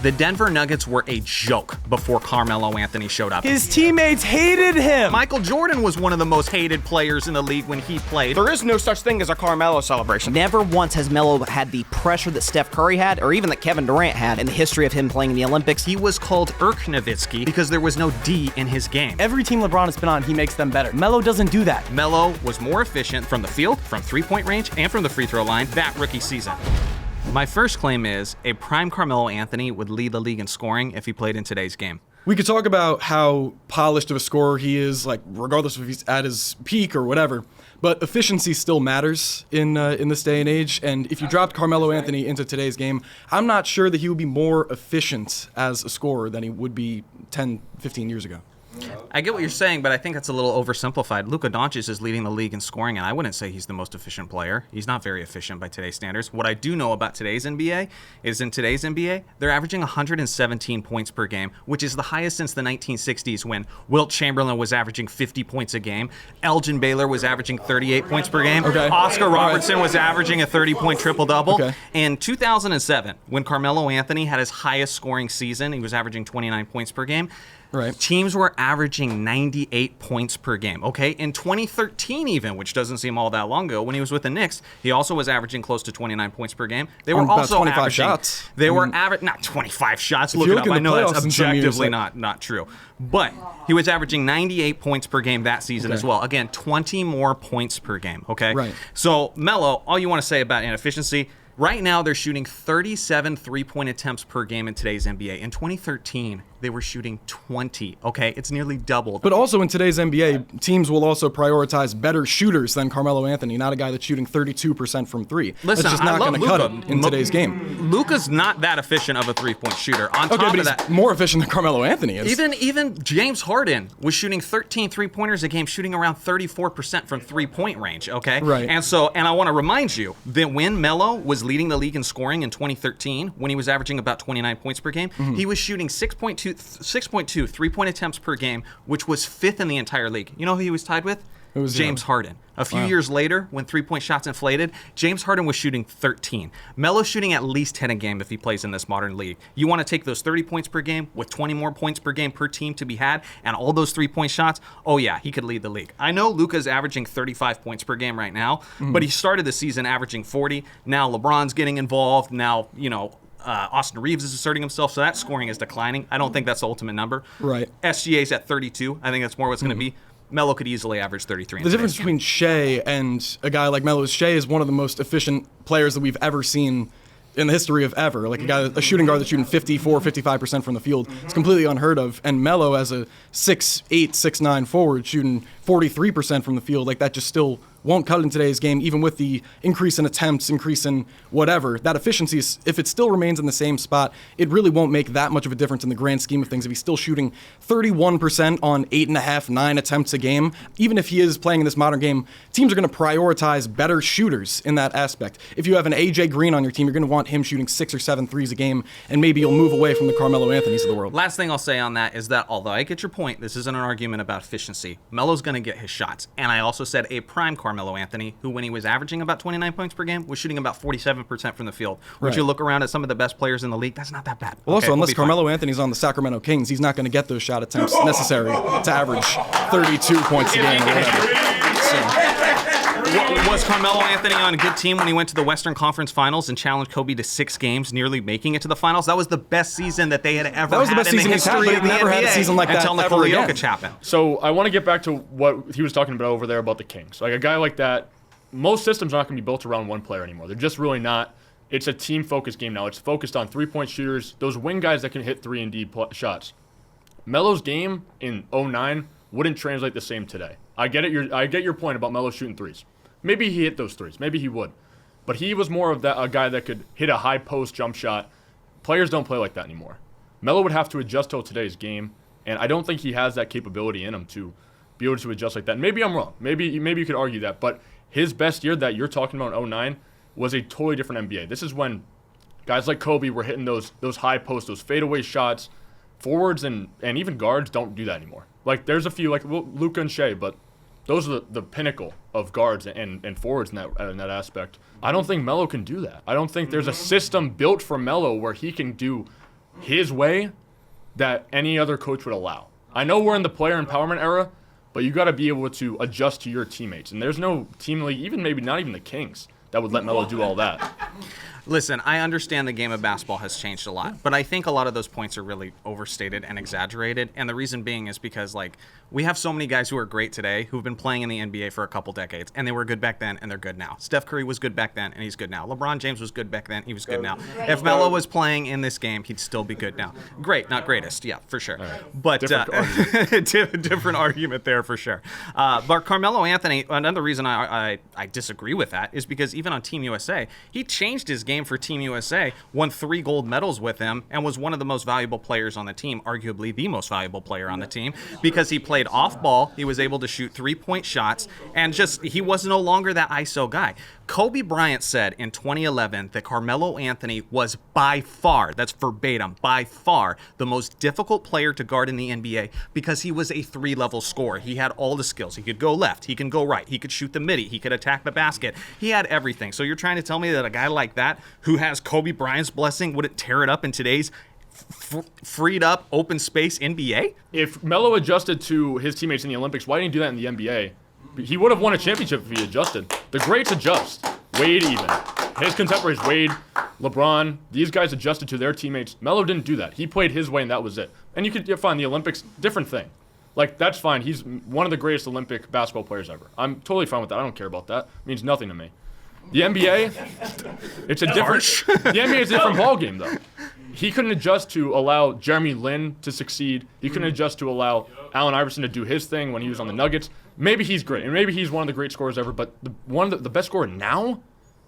The Denver Nuggets were a joke before Carmelo Anthony showed up. His teammates hated him. Michael Jordan was one of the most hated players in the league when he played. There is no such thing as a Carmelo celebration. Never once has Melo had the pressure that Steph Curry had, or even that Kevin Durant had in the history of him playing in the Olympics. He was called Irk Nowitzki because there was no D in his game. Every team LeBron has been on, he makes them better. Melo doesn't do that. Melo was more efficient from the field, from three-point range, and from the free throw line that rookie season. My first claim is a prime Carmelo Anthony would lead the league in scoring if he played in today's game. We could talk about how polished of a scorer he is, like regardless if he's at his peak or whatever. But efficiency still matters in this day and age. And if you dropped Carmelo Anthony into today's game, I'm not sure that he would be more efficient as a scorer than he would be 10, 15 years ago. I get what you're saying, but I think that's a little oversimplified. Luka Doncic is leading the league in scoring, and I wouldn't say he's the most efficient player. He's not very efficient by today's standards. What I do know about today's NBA is in today's NBA, they're averaging 117 points per game, which is the highest since the 1960s when Wilt Chamberlain was averaging 50 points a game, Elgin Baylor was averaging 38 points per game, Oscar Robertson was averaging a 30-point triple-double. In 2007, when Carmelo Anthony had his highest scoring season, he was averaging 29 points per game. Teams were averaging 98 points per game, okay? In 2013 even, which doesn't seem all that long ago, when he was with the Knicks, he also was averaging close to 29 points per game. They were also 25 averaging shots. They were not 25 shots. Look it up. I know that's objectively not true. But he was averaging 98 points per game that season as well. Again, 20 more points per game, okay? So, Melo, all you want to say about inefficiency, right now they're shooting 37 three-point attempts per game in today's NBA. In 2013, they were shooting 20, okay? It's nearly doubled. But also in today's NBA, teams will also prioritize better shooters than Carmelo Anthony, not a guy that's shooting 32% from three. Listen, that's just not going to cut it in today's game. Luka's not that efficient of a three-point shooter. On top but of that, he's more efficient than Carmelo Anthony is. Even James Harden was shooting 13 three-pointers a game, shooting around 34% from three-point range, okay? And I want to remind you that when Melo was leading the league in scoring in 2013, when he was averaging about 29 points per game, he was shooting 6.2 three-point attempts per game, which was fifth in the entire league. You know who he was tied with? It was James Harden. A few years later, when three-point shots inflated, James Harden was shooting 13. Melo's shooting at least 10 a game if he plays in this modern league. You want to take those 30 points per game with 20 more points per game per team to be had and all those three-point shots, oh yeah, he could lead the league. I know Luka's averaging 35 points per game right now, but he started the season averaging 40. Now LeBron's getting involved. Now, Austin Reeves is asserting himself, so that scoring is declining. I don't think that's the ultimate number. SGA's at 32. I think that's more what's going to be. Melo could easily average 33. The difference between Shea and a guy like Melo is Shea is one of the most efficient players that we've ever seen in the history of ever. Like a shooting guard that's shooting 54, 55% from the field. It's completely unheard of. And Melo as a 6'8", 6'9" forward shooting 43% from the field, like that just still won't cut in today's game, even with the increase in attempts, increase in whatever. That efficiency, if it still remains in the same spot, it really won't make that much of a difference in the grand scheme of things. If he's still shooting 31% on 8.5, 9 attempts a game, even if he is playing in this modern game, teams are going to prioritize better shooters in that aspect. If you have an AJ Green on your team, you're going to want him shooting 6 or 7 threes a game, and maybe you'll move away from the Carmelo Anthonys of the world. Last thing I'll say on that is that although I get your point, this isn't an argument about efficiency. Melo's going to get his shots. And I also said a prime Carmelo Anthony, who when he was averaging about 29 points per game, was shooting about 47% from the field. Would you look around at some of the best players in the league? That's not that bad. Well, also, unless Carmelo Anthony's on the Sacramento Kings, he's not going to get those shot attempts necessary to average 32 points a game or whatever. Was Carmelo Anthony on a good team when he went to the Western Conference Finals and challenged Kobe to 6 games, nearly making it to the finals? That was the best season that they had ever had in the history of the never NBA had a season like that until Nikola Jokic happened. So I want to get back to what he was talking about over there about the Kings. Like a guy like that, most systems are not going to be built around one player anymore. They're just really not. It's a team-focused game now. It's focused on three-point shooters, those wing guys that can hit 3 and D shots. Melo's game in 2009 wouldn't translate the same today. I get your point about Melo shooting threes. Maybe he hit those threes. Maybe he would. But he was more of a guy that could hit a high post jump shot. Players don't play like that anymore. Melo would have to adjust to today's game, and I don't think he has that capability in him to be able to adjust like that. Maybe I'm wrong. Maybe you could argue that. But his best year that you're talking about in 2009 was a totally different NBA. This is when guys like Kobe were hitting those high posts, those fadeaway shots. Forwards and even guards don't do that anymore. Like there's a few like Luka and Shea, but those are the pinnacle of guards and forwards in that aspect. I don't think Melo can do that. I don't think there's a system built for Melo where he can do his way that any other coach would allow. I know we're in the player empowerment era, but you got to be able to adjust to your teammates. And there's no team league, even maybe not even the Kings, that would let Melo do all that. Listen, I understand the game of basketball has changed a lot, but I think a lot of those points are really overstated and exaggerated. And the reason being is because, like, we have so many guys who are great today who've been playing in the NBA for a couple decades, and they were good back then, and they're good now. Steph Curry was good back then, and he's good now. LeBron James was good back then, he was good now. If Melo was playing in this game, he'd still be good now. Great, not greatest, yeah, for sure. Right. But different argument there for sure. But Carmelo Anthony, another reason I disagree with that is because even on Team USA, he changed his game for Team USA, won 3 gold medals with him, and was one of the most valuable players on the team, arguably the most valuable player on the team, because he played off ball, he was able to shoot 3-point shots, and just he was no longer that ISO guy. Kobe Bryant said in 2011 that Carmelo Anthony was by far, that's verbatim, by far the most difficult player to guard in the NBA because he was a 3-level scorer. He had all the skills. He could go left, he could go right, he could shoot the midi, he could attack the basket. He had everything. So you're trying to tell me that a guy like that who has Kobe Bryant's blessing wouldn't tear it up in today's freed up open space NBA? If Melo adjusted to his teammates in the Olympics, why didn't he do that in the NBA? He would have won a championship if he adjusted. The greats adjust. Wade even. His contemporaries, Wade, LeBron, these guys adjusted to their teammates. Melo didn't do that. He played his way, and that was it. And you could find the Olympics, different thing. Like, that's fine. He's one of the greatest Olympic basketball players ever. I'm totally fine with that. I don't care about that. It means nothing to me. The NBA, it's a different. The NBA is a different ballgame, though. He couldn't adjust to allow Jeremy Lin to succeed. He couldn't adjust to allow Allen Iverson to do his thing when he was on the Nuggets. Maybe he's great, and maybe he's one of the great scorers ever. But the best scorer now,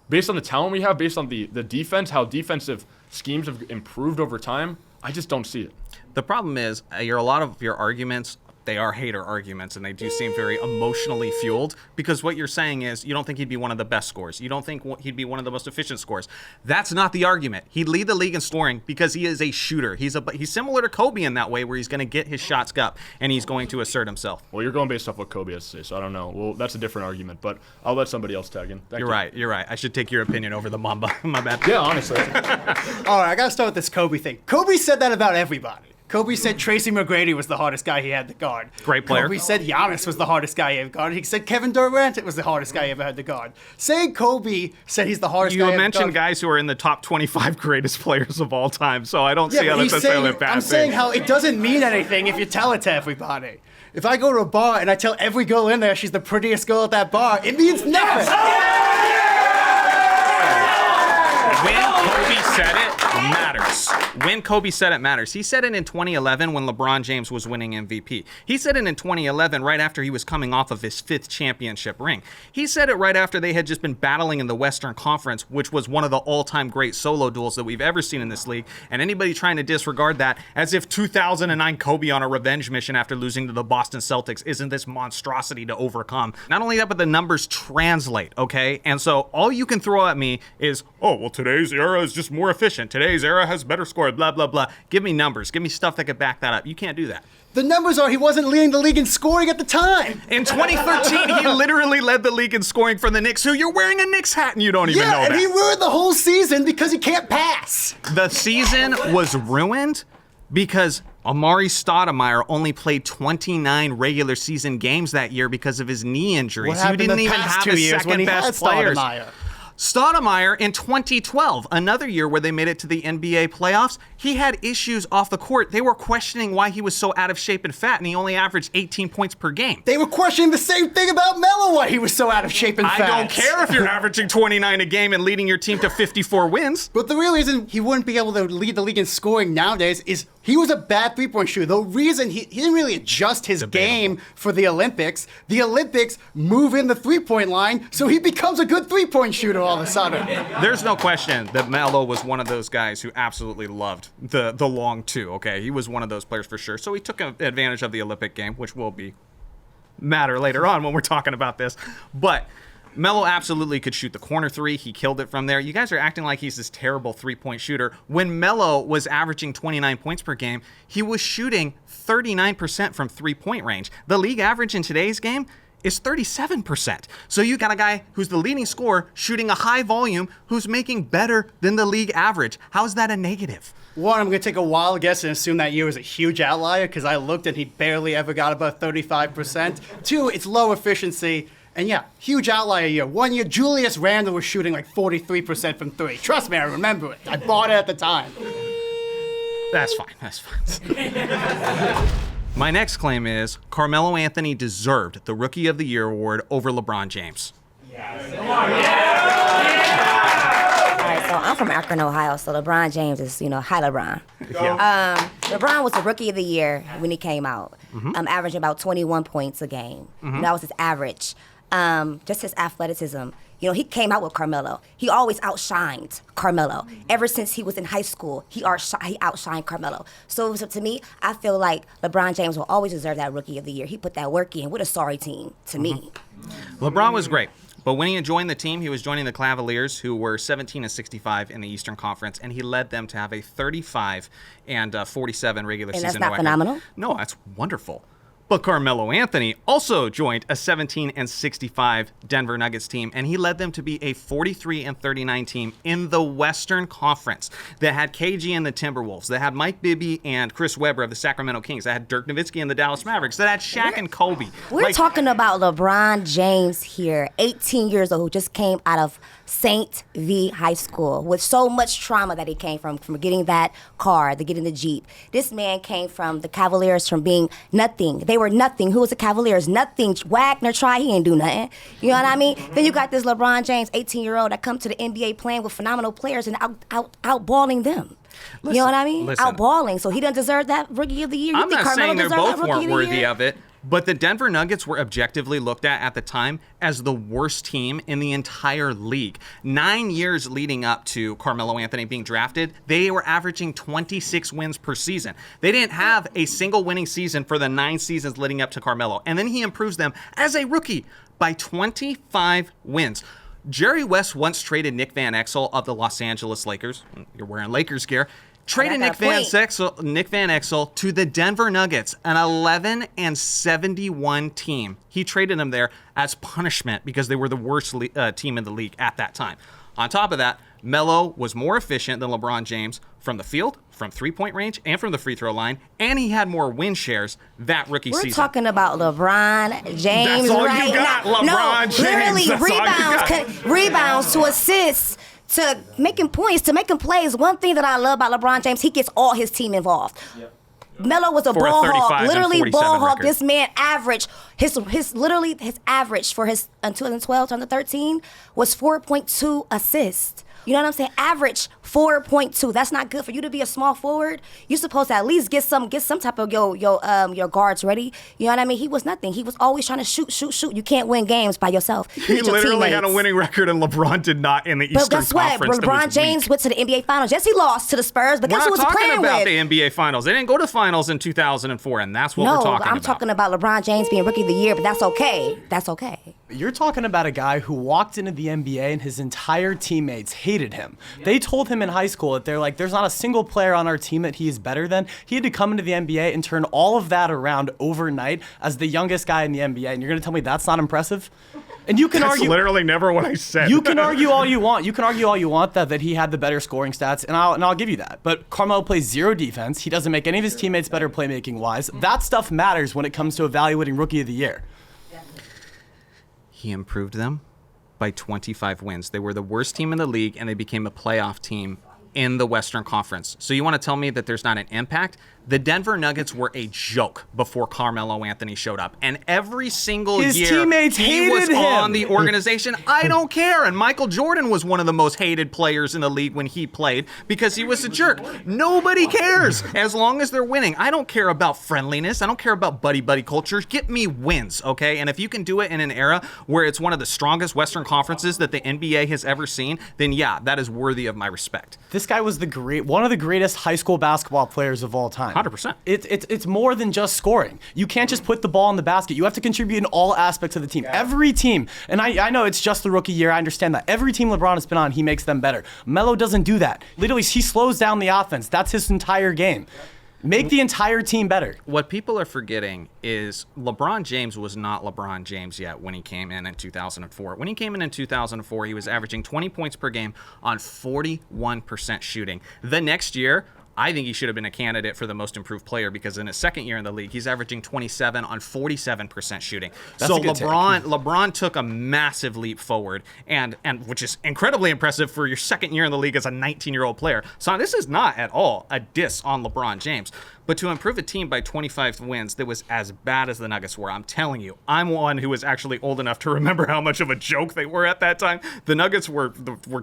based on the talent we have, based on the defense, how defensive schemes have improved over time, I just don't see it. The problem is, a lot of your arguments, they are hater arguments, and they do seem very emotionally fueled, because what you're saying is you don't think he'd be one of the best scorers. You don't think he'd be one of the most efficient scorers. That's not the argument. He'd lead the league in scoring because he is a shooter. He's similar to Kobe in that way, where he's going to get his shots up and he's going to assert himself. Well, you're going based off what Kobe has to say, so I don't know. Well, that's a different argument, but I'll let somebody else tag in. Thank you. You're right. I should take your opinion over the Mamba. My bad. Yeah, honestly. All right, I got to start with this Kobe thing. Kobe said that about everybody. Kobe said Tracy McGrady was the hardest guy he had to guard. Great player. Kobe said Giannis was the hardest guy he ever guarded. He said Kevin Durant was the hardest guy he ever had to guard. Saying Kobe said he's the hardest guy You ever mentioned guys who are in the top 25 greatest players of all time, so I don't see how that's necessarily a bad thing. I'm saying how it doesn't mean anything if you tell it to everybody. If I go to a bar and I tell every girl in there she's the prettiest girl at that bar, it means nothing. When Kobe said it matters. When Kobe said it matters. He said it in 2011 when LeBron James was winning MVP. He said it in 2011 right after he was coming off of his 5th championship ring. He said it right after they had just been battling in the Western Conference, which was one of the all-time great solo duels that we've ever seen in this league. And anybody trying to disregard that as if 2009 Kobe on a revenge mission after losing to the Boston Celtics isn't this monstrosity to overcome. Not only that, but the numbers translate, okay? And so all you can throw at me is, oh, well, today's era is just more efficient. Today's era has better score, blah, blah, blah. Give me numbers. Give me stuff that could back that up. You can't do that. The numbers are he wasn't leading the league in scoring at the time. In 2013, he literally led the league in scoring for the Knicks, who you're wearing a Knicks hat and you don't even know that. Yeah, and he ruined the whole season because he can't pass. The season was ruined because Amari Stoudemire only played 29 regular season games that year because of his knee injuries. What happened You didn't the even past have 2 his years when second he had best players. Stoudemire? Stoudemire in 2012, another year where they made it to the NBA playoffs, he had issues off the court. They were questioning why he was so out of shape and fat, and he only averaged 18 points per game. They were questioning the same thing about Melo, why he was so out of shape and fat. I don't care if you're averaging 29 a game and leading your team to 54 wins. But the real reason he wouldn't be able to lead the league in scoring nowadays is he was a bad three-point shooter. The reason he didn't really adjust his game for the Olympics move in the three-point line, so he becomes a good three-point shooter all of a sudden. There's no question that Melo was one of those guys who absolutely loved the long two, okay? He was one of those players for sure. So he took advantage of the Olympic game, which will be matter later on when we're talking about this. But Melo absolutely could shoot the corner three. He killed it from there. You guys are acting like he's this terrible three-point shooter. When Melo was averaging 29 points per game, he was shooting 39% from three-point range. The league average in today's game is 37%. So you got a guy who's the leading scorer shooting a high volume who's making better than the league average. How is that a negative? One, I'm going to take a wild guess and assume that year was a huge outlier because I looked and he barely ever got above 35%. Two, it's low efficiency. And yeah, huge outlier year. 1 year, Julius Randle was shooting like 43% from three. Trust me, I remember it. I bought it at the time. That's fine. That's fine. My next claim is Carmelo Anthony deserved the Rookie of the Year award over LeBron James. All right, so I'm from Akron, Ohio, so LeBron James is, hi LeBron. Yeah. LeBron was the Rookie of the Year when he came out, averaging about 21 points a game. That was his average. Just his athleticism. He came out with Carmelo. He always outshined Carmelo. Ever since he was in high school, he outshined Carmelo. So to me, I feel like LeBron James will always deserve that Rookie of the Year. He put that work in with a sorry team, to me. LeBron was great. But when he joined the team, he was joining the Cavaliers, who were 17-65 in the Eastern Conference, and he led them to have a 35-47 regular season record. And that's not phenomenal? No, that's wonderful. But Carmelo Anthony also joined a 17-65 Denver Nuggets team, and he led them to be a 43-39 team in the Western Conference that had KG and the Timberwolves, that had Mike Bibby and Chris Webber of the Sacramento Kings, that had Dirk Nowitzki and the Dallas Mavericks, that had Shaq and Kobe. We're talking about LeBron James here, 18 years old, who just came out of St. V High School with so much trauma that he came from getting that car, to getting the Jeep. This man came from the Cavaliers from being nothing. They were nothing. Who was the Cavaliers? Nothing. Wagner tried, he ain't do nothing. You know what I mean? Then you got this LeBron James, 18-year-old, that come to the NBA playing with phenomenal players and outballing them. You know what I mean? Outballing. So he doesn't deserve that Rookie of the Year. I'm not saying they both weren't worthy of it. But the Denver Nuggets were objectively looked at the time as the worst team in the entire league. 9 years leading up to Carmelo Anthony being drafted, they were averaging 26 wins per season. They didn't have a single winning season for the 9 seasons leading up to Carmelo. And then he improves them as a rookie by 25 wins. Jerry West once traded Nick Van Exel of the Los Angeles Lakers. You're wearing Lakers gear. Traded Nick Van Exel to the Denver Nuggets, an 11-71 team. He traded him there as punishment because they were the worst team in the league at that time. On top of that, Melo was more efficient than LeBron James from the field, from three-point range, and from the free throw line, and he had more win shares that rookie season. We're talking about LeBron James That's all right you got, now. LeBron James. Literally That's rebounds to assists, to making points, to making plays. One thing that I love about LeBron James, he gets all his team involved. Yep. Melo was a ball hawk, literally ball hawk. This man averaged his average for his 2012 to 13 was 4.2 assists. You know what I'm saying? Average 4.2. That's not good for you to be a small forward. You're supposed to at least get some type of your guards ready. You know what I mean? He was nothing. He was always trying to shoot. You can't win games by yourself. He literally had a winning record, and LeBron did not in the Eastern Conference. But guess what? LeBron James went to the NBA Finals. Yes, he lost to the Spurs, but guess who was playing with? We're not talking about the NBA Finals. They didn't go to finals in 2004, and that's what we're talking about. No, I'm talking about LeBron James being Rookie of the Year, but that's okay. That's okay. You're talking about a guy who walked into the NBA and his entire teammates hated him. They told him in high school that they're like, there's not a single player on our team that he is better than. He had to come into the NBA and turn all of that around overnight as the youngest guy in the NBA. And you're going to tell me that's not impressive? And you can That's argue literally never what I said. You can argue all you want. You can argue all you want that he had the better scoring stats, and I'll give you that. But Carmelo plays zero defense. He doesn't make any of his teammates better playmaking wise. That stuff matters when it comes to evaluating Rookie of the Year. He improved them by 25 wins. They were the worst team in the league, and they became a playoff team in the Western Conference. So you want to tell me that there's not an impact? The Denver Nuggets were a joke before Carmelo Anthony showed up. And every single His year teammates he was hated him. on the organization. I don't care. And Michael Jordan was one of the most hated players in the league when he played because he was a jerk. Nobody cares as long as they're winning. I don't care about friendliness. I don't care about buddy-buddy culture. Get me wins, okay? And if you can do it in an era where it's one of the strongest Western conferences that the NBA has ever seen, then yeah, that is worthy of my respect. This guy was one of the greatest high school basketball players of all time. 100%. It's more than just scoring. You can't just put the ball in the basket. You have to contribute in all aspects of the team. Every team, and I know it's just the rookie year. I understand that. Every team LeBron has been on, he makes them better. Melo doesn't do that. Literally, he slows down the offense. That's his entire game. Make the entire team better. What people are forgetting is LeBron James was not LeBron James yet when he came in 2004. When he came in 2004, he was averaging 20 points per game on 41% shooting. The next year, I think he should have been a candidate for the most improved player because in his second year in the league, he's averaging 27 on 47% shooting. That's so a good LeBron took a massive leap forward, and which is incredibly impressive for your second year in the league as a 19-year-old player. So this is not at all a diss on LeBron James. But to improve a team by 25 wins that was as bad as the Nuggets were, I'm telling you, I'm one who was actually old enough to remember how much of a joke they were at that time. The Nuggets were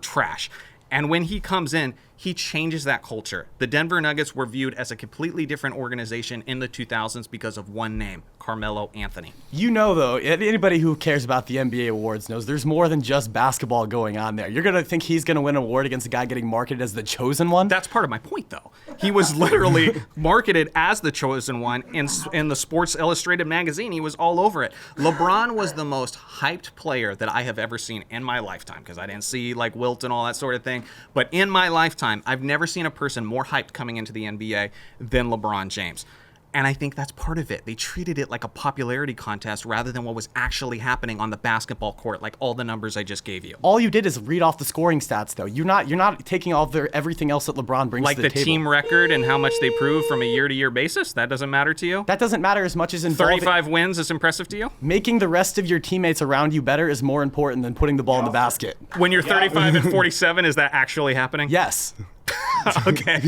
trash. And when he comes in, he changes that culture. The Denver Nuggets were viewed as a completely different organization in the 2000s because of one name, Carmelo Anthony. You know, though, anybody who cares about the NBA awards knows there's more than just basketball going on there. You're going to think he's going to win an award against a guy getting marketed as the chosen one? That's part of my point, though. He was literally marketed as the chosen one in the Sports Illustrated magazine. He was all over it. LeBron was the most hyped player that I have ever seen in my lifetime, because I didn't see like Wilt and all that sort of thing. But in my lifetime, I've never seen a person more hyped coming into the NBA than LeBron James. And I think that's part of it. They treated it like a popularity contest rather than what was actually happening on the basketball court, like all the numbers I just gave you. All you did is read off the scoring stats, though. You're not taking all everything else that LeBron brings like to the the table. team record and how much they prove from a year-to-year basis? That doesn't matter to you? That doesn't matter as much as involving 35 wins is impressive to you? Making the rest of your teammates around you better is more important than putting the ball in the basket. When you're 35 and 47, is that actually happening? Yes. Okay.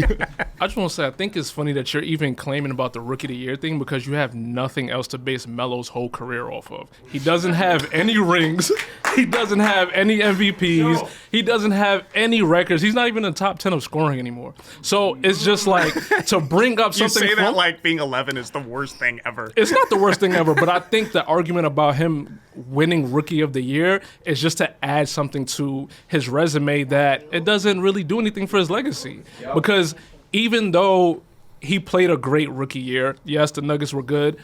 I just want to say, I think it's funny that you're even claiming about the Rookie of the Year thing because you have nothing else to base Melo's whole career off of. He doesn't have any rings. He doesn't have any MVPs. No. He doesn't have any records. He's not even in the top 10 of scoring anymore. So it's just like to bring up something. You say that like being 11 is the worst thing ever. It's not the worst thing ever, but I think the argument about him winning Rookie of the Year is just to add something to his resume that it doesn't really do anything for his legacy. Yep. Because even though he played a great rookie year, yes, the Nuggets were good,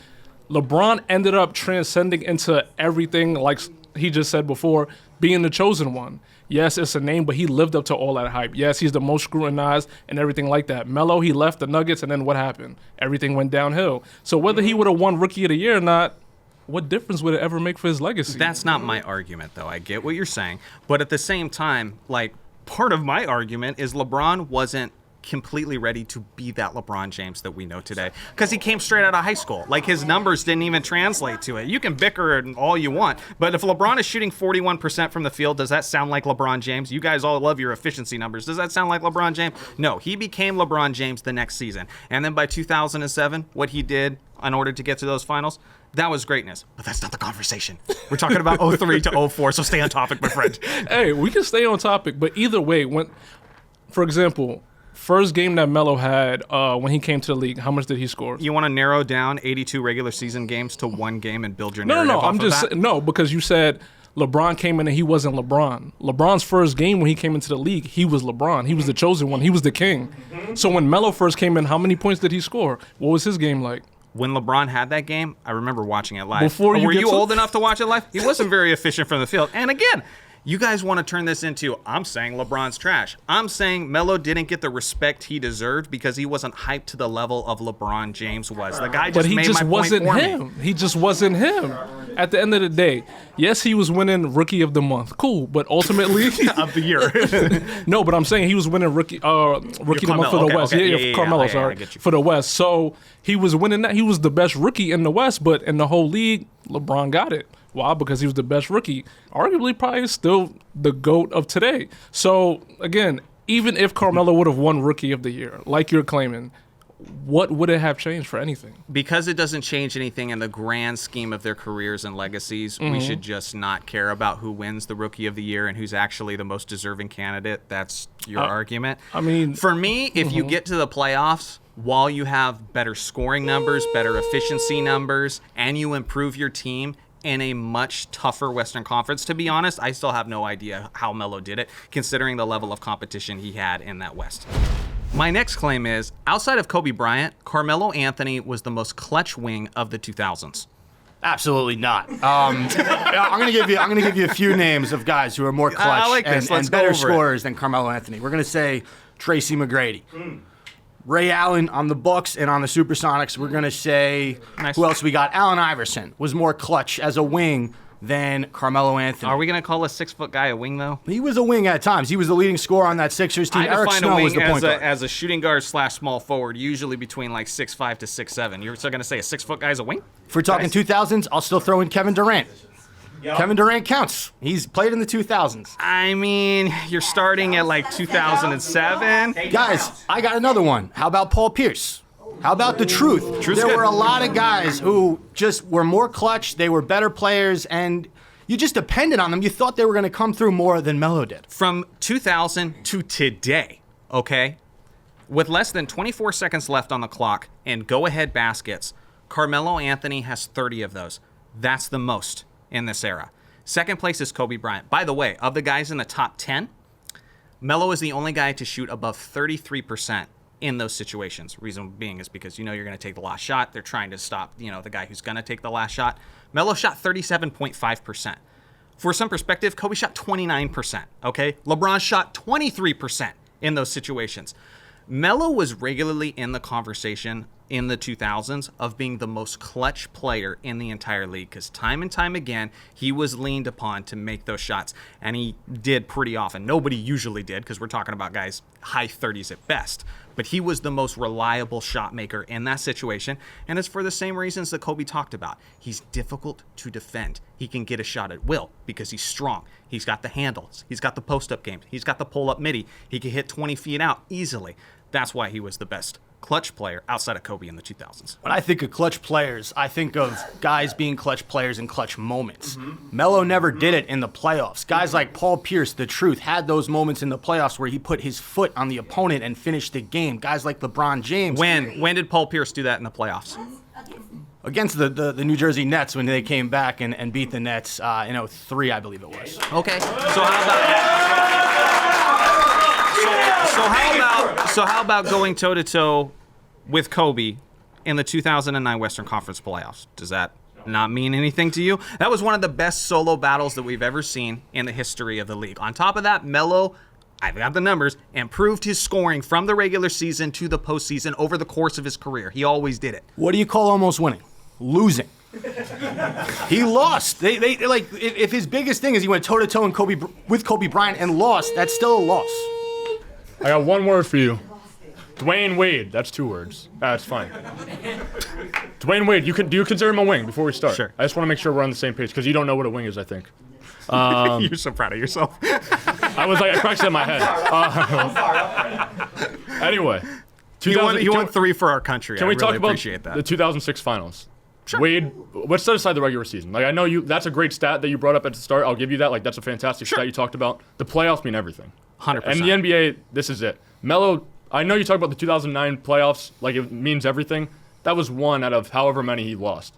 LeBron ended up transcending into everything, like he just said before, being the chosen one. Yes, it's a name, but he lived up to all that hype. Yes, he's the most scrutinized and everything like that. Melo, he left the Nuggets, and then what happened? Everything went downhill. So whether he would have won Rookie of the Year or not, what difference would it ever make for his legacy? That's not my argument, though. I get what you're saying. But at the same time, like, part of my argument is LeBron wasn't completely ready to be that LeBron James that we know today because he came straight out of high school. Like, his numbers didn't even translate to it. You can bicker all you want, but if LeBron is shooting 41% from the field, does that sound like LeBron James? You guys all love your efficiency numbers. Does that sound like LeBron James? No, he became LeBron James the next season. And then by 2007, what he did in order to get to those finals, that was greatness. But that's not the conversation. We're talking about 03 to 04, so stay on topic, my friend. Hey, we can stay on topic, but either way, for example, first game that Melo had when he came to the league, how much did he score? You want to narrow down 82 regular season games to one game and build your narrative No, off I'm of just that? no, because you said LeBron came in and he wasn't LeBron. LeBron's first game when he came into the league, he was LeBron. He was the chosen one. He was the king. So when Melo first came in, how many points did he score? What was his game like? When LeBron had that game, I remember watching it live. Were you old enough to watch it live? He wasn't very efficient from the field. And again, you guys want to turn this into, I'm saying LeBron's trash. I'm saying Melo didn't get the respect he deserved because he wasn't hyped to the level of LeBron James was. The guy just made my point wasn't for him. me. He just wasn't him. At the end of the day, yes, he was winning Rookie of the Month. Cool, but ultimately of the year. No, but I'm saying he was winning Rookie of the Month for the West. Carmelo, sorry, for the West. So he was winning that. He was the best rookie in the West, but in the whole league, LeBron got it. Why? Because he was the best rookie. Arguably, probably still the GOAT of today. So, again, even if Carmelo would have won Rookie of the Year, like you're claiming, what would it have changed for anything? Because it doesn't change anything in the grand scheme of their careers and legacies, we should just not care about who wins the Rookie of the Year and who's actually the most deserving candidate. That's your argument. I mean, for me, if you get to the playoffs while you have better scoring numbers, better efficiency numbers, and you improve your team in a much tougher Western Conference. To be honest, I still have no idea how Melo did it, considering the level of competition he had in that West. My next claim is, outside of Kobe Bryant, Carmelo Anthony was the most clutch wing of the 2000s. Absolutely not. I'm gonna give you a few names of guys who are more clutch and better scorers than Carmelo Anthony. We're gonna say Tracy McGrady. Ray Allen on the Bucks and on the Supersonics. We're going to say, who else we got? Allen Iverson was more clutch as a wing than Carmelo Anthony. Are we going to call a 6-foot guy a wing, though? He was a wing at times. He was the leading scorer on that Sixers team. I Eric define Snow a was wing the point guard. as a shooting guard / small forward, usually between like 6'5" to 6'7". You're still going to say a 6-foot guy's a wing? If we're talking 2000s, I'll still throw in Kevin Durant. Kevin Durant counts. He's played in the 2000s. I mean, you're starting at like 2007. Guys, I got another one. How about Paul Pierce? How about the truth? There were a lot of guys who just were more clutch. They were better players, and you just depended on them. You thought they were going to come through more than Melo did. From 2000 to today, okay, with less than 24 seconds left on the clock and go-ahead baskets, Carmelo Anthony has 30 of those. That's the most in this era. Second place is Kobe Bryant. By the way, of the guys in the top 10, Melo is the only guy to shoot above 33% in those situations. Reason being is because you know you're going to take the last shot. They're trying to stop, the guy who's going to take the last shot. Melo shot 37.5%. For some perspective, Kobe shot 29%, okay? LeBron shot 23% in those situations. Melo was regularly in the conversation in the 2000s of being the most clutch player in the entire league because time and time again, he was leaned upon to make those shots, and he did pretty often. Nobody usually did because we're talking about guys high 30s at best, but he was the most reliable shot maker in that situation, and it's for the same reasons that Kobe talked about. He's difficult to defend. He can get a shot at will because he's strong. He's got the handles. He's got the post-up game. He's got the pull-up midi. He can hit 20 feet out easily. That's why he was the best clutch player outside of Kobe in the 2000s. When I think of clutch players, I think of guys being clutch players in clutch moments. Melo never did it in the playoffs. Guys like Paul Pierce, the truth, had those moments in the playoffs where he put his foot on the opponent and finished the game. Guys like LeBron James. When did Paul Pierce do that in the playoffs? Against the New Jersey Nets when they came back and beat the Nets in 03, I believe it was. Okay. So how about going toe-to-toe with Kobe in the 2009 Western Conference playoffs? Does that not mean anything to you? That was one of the best solo battles that we've ever seen in the history of the league. On top of that, Melo, I've got the numbers, improved his scoring from the regular season to the postseason over the course of his career. He always did it. What do you call almost winning? Losing. He lost. They if his biggest thing is he went toe-to-toe with Kobe Bryant and lost, that's still a loss. I got one word for you. Dwayne Wade. That's 2 words. That's fine. Dwayne Wade, do you consider him a wing before we start? Sure. I just want to make sure we're on the same page because you don't know what a wing is, I think. You're so proud of yourself. I practiced in my head. Anyway. He won 3 for our country. Can we really talk about appreciate that. the 2006 finals? Sure. Wade, let's set aside the regular season. I know that's a great stat that you brought up at the start. I'll give you that. That's a fantastic stat you talked about. The playoffs mean everything. 100%. And the NBA, this is it. Melo, I know you talk about the 2009 playoffs, it means everything. That was one out of however many he lost.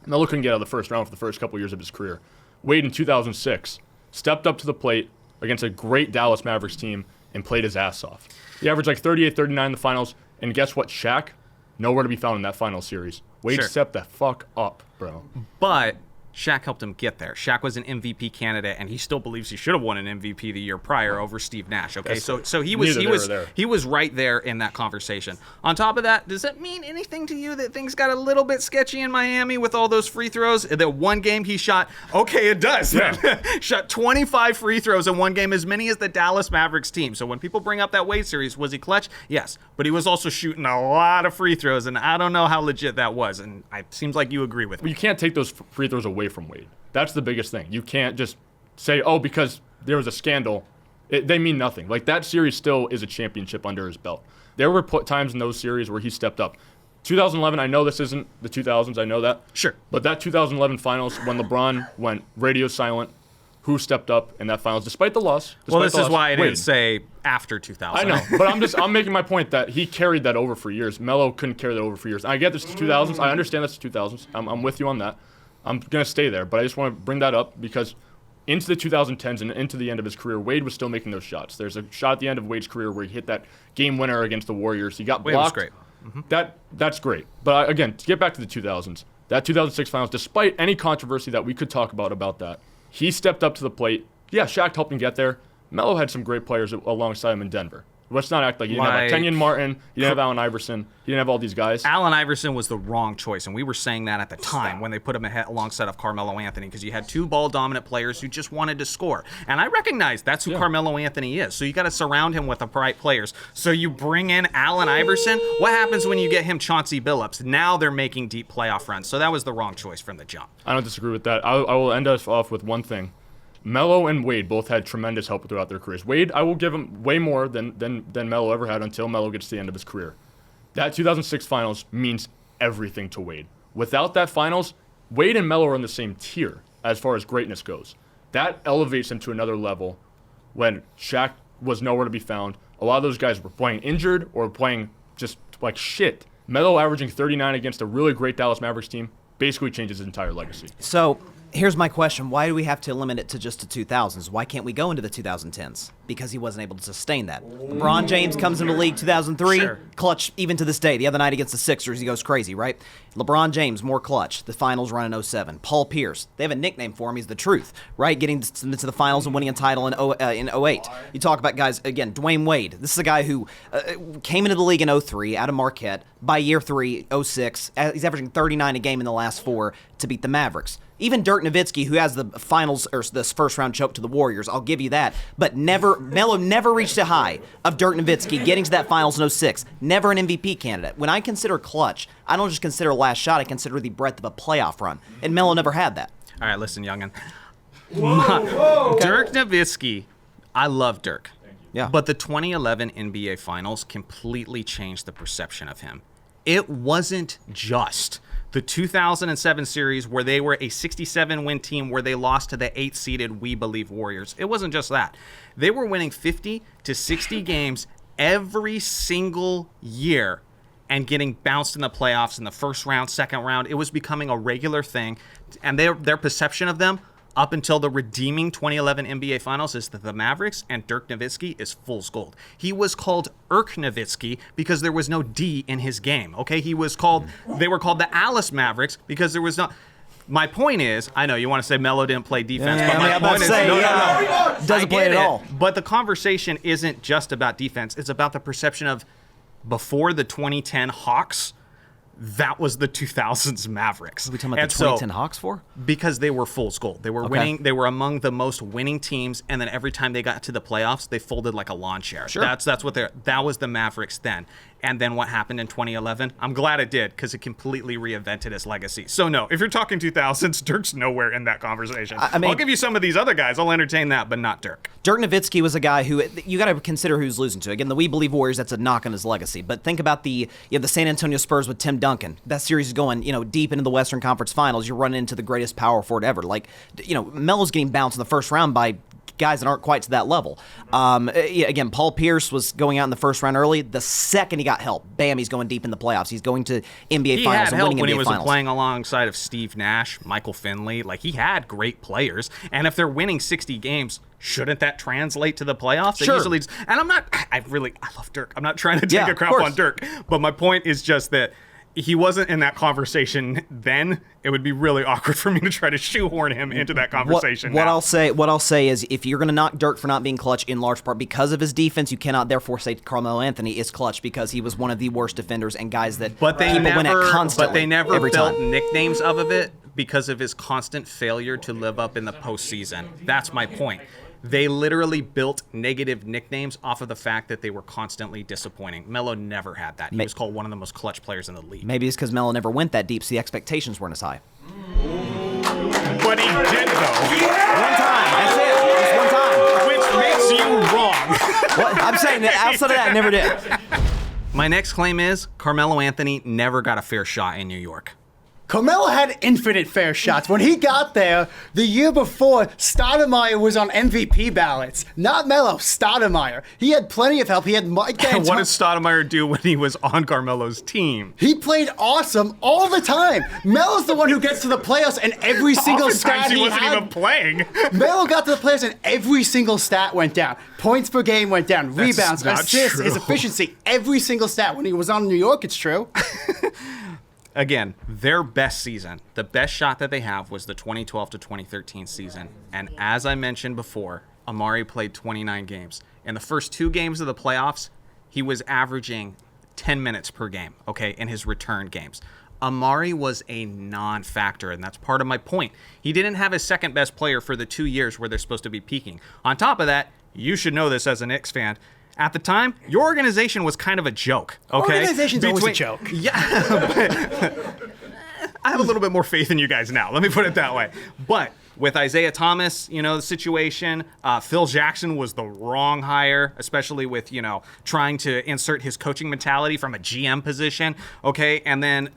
Melo couldn't get out of the first round for the first couple years of his career. Wade in 2006 stepped up to the plate against a great Dallas Mavericks team and played his ass off. He averaged 38, 39 in the finals, and guess what? Shaq, nowhere to be found in that final series. Wade stepped the fuck up, bro. But Shaq helped him get there. Shaq was an MVP candidate, and he still believes he should have won an MVP the year prior over Steve Nash. Okay, so he was right there in that conversation. On top of that, does that mean anything to you that things got a little bit sketchy in Miami with all those free throws? The one game he shot, okay, it does. Yeah. Shot 25 free throws in one game, as many as the Dallas Mavericks team. So when people bring up that Wade series, was he clutch? Yes, but he was also shooting a lot of free throws, and I don't know how legit that was. And it seems like you agree with me. You can't take those free throws away from Wade. That's the biggest thing. You can't just say, because there was a scandal, they mean nothing. That series still is a championship under his belt. There were times in those series where he stepped up. 2011, I know this isn't the 2000s, I know that. Sure. But that 2011 finals, when LeBron went radio silent, who stepped up in that finals, despite the loss? This is why I didn't say after 2000. I know, but I'm making my point that he carried that over for years. Melo couldn't carry that over for years. I get this 2000s. I understand that's the 2000s. I'm with you on that. I'm going to stay there, but I just want to bring that up because into the 2010s and into the end of his career, Wade was still making those shots. There's a shot at the end of Wade's career where he hit that game winner against the Warriors. He got blocked. Wade was great. That's great. But again, to get back to the 2000s, that 2006 finals, despite any controversy that we could talk about that, he stepped up to the plate. Yeah, Shaq helped him get there. Melo had some great players alongside him in Denver. Let's not act like you didn't have Kenyon Martin, you didn't have Allen Iverson, you didn't have all these guys. Allen Iverson was the wrong choice, and we were saying that at the time when they put him alongside of Carmelo Anthony, because you had two ball-dominant players who just wanted to score. And I recognize that's who Carmelo Anthony is, so you got to surround him with the right players. So you bring in Allen Iverson. What happens when you get him Chauncey Billups? Now they're making deep playoff runs, so that was the wrong choice from the jump. I don't disagree with that. I will end us off with one thing. Melo and Wade both had tremendous help throughout their careers. Wade, I will give him way more than Melo ever had until Melo gets to the end of his career. That 2006 finals means everything to Wade. Without that finals, Wade and Melo are in the same tier as far as greatness goes. That elevates him to another level when Shaq was nowhere to be found. A lot of those guys were playing injured or playing just like shit. Melo averaging 39 against a really great Dallas Mavericks team basically changes his entire legacy. So here's my question. Why do we have to limit it to just the 2000s? Why can't we go into the 2010s? Because he wasn't able to sustain that. LeBron James comes into the league 2003, clutch even to this day. The other night against the Sixers, he goes crazy, right? LeBron James, more clutch. The finals run in 07. Paul Pierce, they have a nickname for him. He's the truth, right? Getting to the finals and winning a title in 08. You talk about guys, again, Dwayne Wade. This is a guy who came into the league in 03 out of Marquette. By year 3, 06, he's averaging 39 a game in the last 4 to beat the Mavericks. Even Dirk Nowitzki, who has the finals or this first round choke to the Warriors, I'll give you that. But Melo never reached a high of Dirk Nowitzki getting to that finals in 06. Never an MVP candidate. When I consider clutch, I don't just consider a last shot, I consider the breadth of a playoff run. And Melo never had that. All right, listen, youngin. Dirk Nowitzki, I love Dirk. Yeah. But the 2011 NBA Finals completely changed the perception of him. It wasn't just the 2007 series where they were a 67-win team where they lost to the 8th-seeded We Believe Warriors. It wasn't just that. They were winning 50 to 60 games every single year and getting bounced in the playoffs in the first round, second round. It was becoming a regular thing. And their perception of them up until the redeeming 2011 NBA Finals is that the Mavericks and Dirk Nowitzki is fool's gold. He was called Irk Nowitzki because there was no D in his game. Okay, they were called the Alice Mavericks because there was no. My point is, I know you want to say Melo didn't play defense, but my point is, no. Doesn't play it at all. But the conversation isn't just about defense. It's about the perception of before the 2010 Hawks. That was the 2000s Mavericks. What are we talking about the 2010 Hawks for? Because they were fool's gold. They were winning. They were among the most winning teams, and then every time they got to the playoffs, they folded like a lawn chair. Sure. That's what that was the Mavericks then. And then what happened in 2011? I'm glad it did because it completely reinvented his legacy. So no, if you're talking 2000s, Dirk's nowhere in that conversation. I mean, I'll give you some of these other guys. I'll entertain that, but not Dirk. Dirk Nowitzki was a guy who you got to consider who's losing to. Again, the We Believe Warriors, that's a knock on his legacy. But think about the San Antonio Spurs with Tim Duncan. That series is going deep into the Western Conference Finals. You're running into the greatest power forward ever. Melo's getting bounced in the first round by guys that aren't quite to that level. Again, Paul Pierce was going out in the first round early. The second he got help, bam, he's going deep in the playoffs. He's going to NBA Finals and winning NBA Finals. When he was playing alongside of Steve Nash, Michael Finley. He had great players. And if they're winning 60 games, shouldn't that translate to the playoffs? Sure. And I love Dirk. I'm not trying to take a crap on Dirk. But my point is just that he wasn't in that conversation then. It would be really awkward for me to try to shoehorn him into that conversation. What I'll say is, if you're going to knock Dirk for not being clutch in large part because of his defense, you cannot therefore say Carmelo Anthony is clutch because he was one of the worst defenders and guys that people win at constantly. But they never built nicknames of it because of his constant failure to live up in the postseason. That's my point. They literally built negative nicknames off of the fact that they were constantly disappointing. Melo never had that. He was called one of the most clutch players in the league. Maybe it's because Melo never went that deep, so the expectations weren't as high. But he did, though. One time. That's it. Just one time. Which makes you wrong. I'm saying that outside of that, I never did. My next claim is Carmelo Anthony never got a fair shot in New York. Carmelo had infinite fair shots. When he got there, the year before, Stoudemire was on MVP ballots. Not Melo, Stoudemire. He had plenty of help. He had Mike D'Antoni. What did Stoudemire do when he was on Carmelo's team? He played awesome all the time. Melo's the one who gets to the playoffs and every single stat he wasn't even playing. Melo got to the playoffs and every single stat went down. Points per game went down. Rebounds, assists, his efficiency, every single stat. When he was on New York, it's true. Again, their best season, the best shot that they have was the 2012 to 2013 season. And as I mentioned before, Amari played 29 games. In the first 2 games of the playoffs, he was averaging 10 minutes per game, okay, in his return games. Amari was a non-factor, and that's part of my point. He didn't have his second best player for the 2 years where they're supposed to be peaking. On top of that, you should know this as a Knicks fan. At the time, your organization was kind of a joke, okay? Organization's always a joke. Yeah. I have a little bit more faith in you guys now. Let me put it that way. But with Isaiah Thomas, the situation, Phil Jackson was the wrong hire, especially with, trying to insert his coaching mentality from a GM position, okay? And then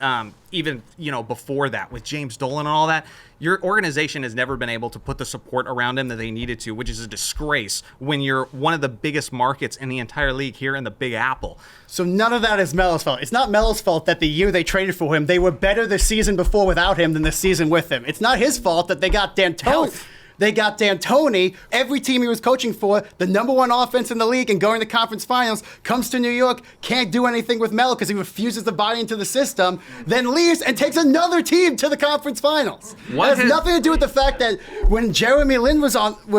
even, before that with James Dolan and all that, your organization has never been able to put the support around him that they needed to, which is a disgrace when you're one of the biggest markets in the entire league here in the Big Apple. So none of that is Melo's fault. It's not Melo's fault that the year they traded for him, they were better the season before without him than the season with him. It's not his fault that they got D'Antoni. They got D'Antoni. Every team he was coaching for, the number one offense in the league and going to conference finals, comes to New York, can't do anything with Melo because he refuses to buy into the system, then leaves and takes another team to the conference finals. It has nothing to do with the fact that when Jeremy Lin was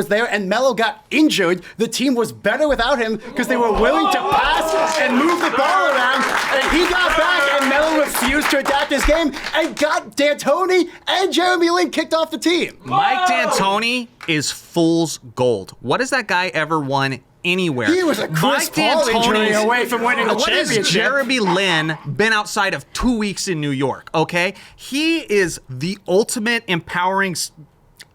there and Melo got injured, the team was better without him because they were willing to pass and move the ball around. And he got back and Melo refused to adapt his game and got D'Antoni and Jeremy Lin kicked off the team. Mike D'Antoni is fool's gold. What has that guy ever won anywhere? He was a Chris Paul injury away from winning a championship. What has Jeremy Lin been outside of 2 weeks in New York, okay? He is the ultimate empowering...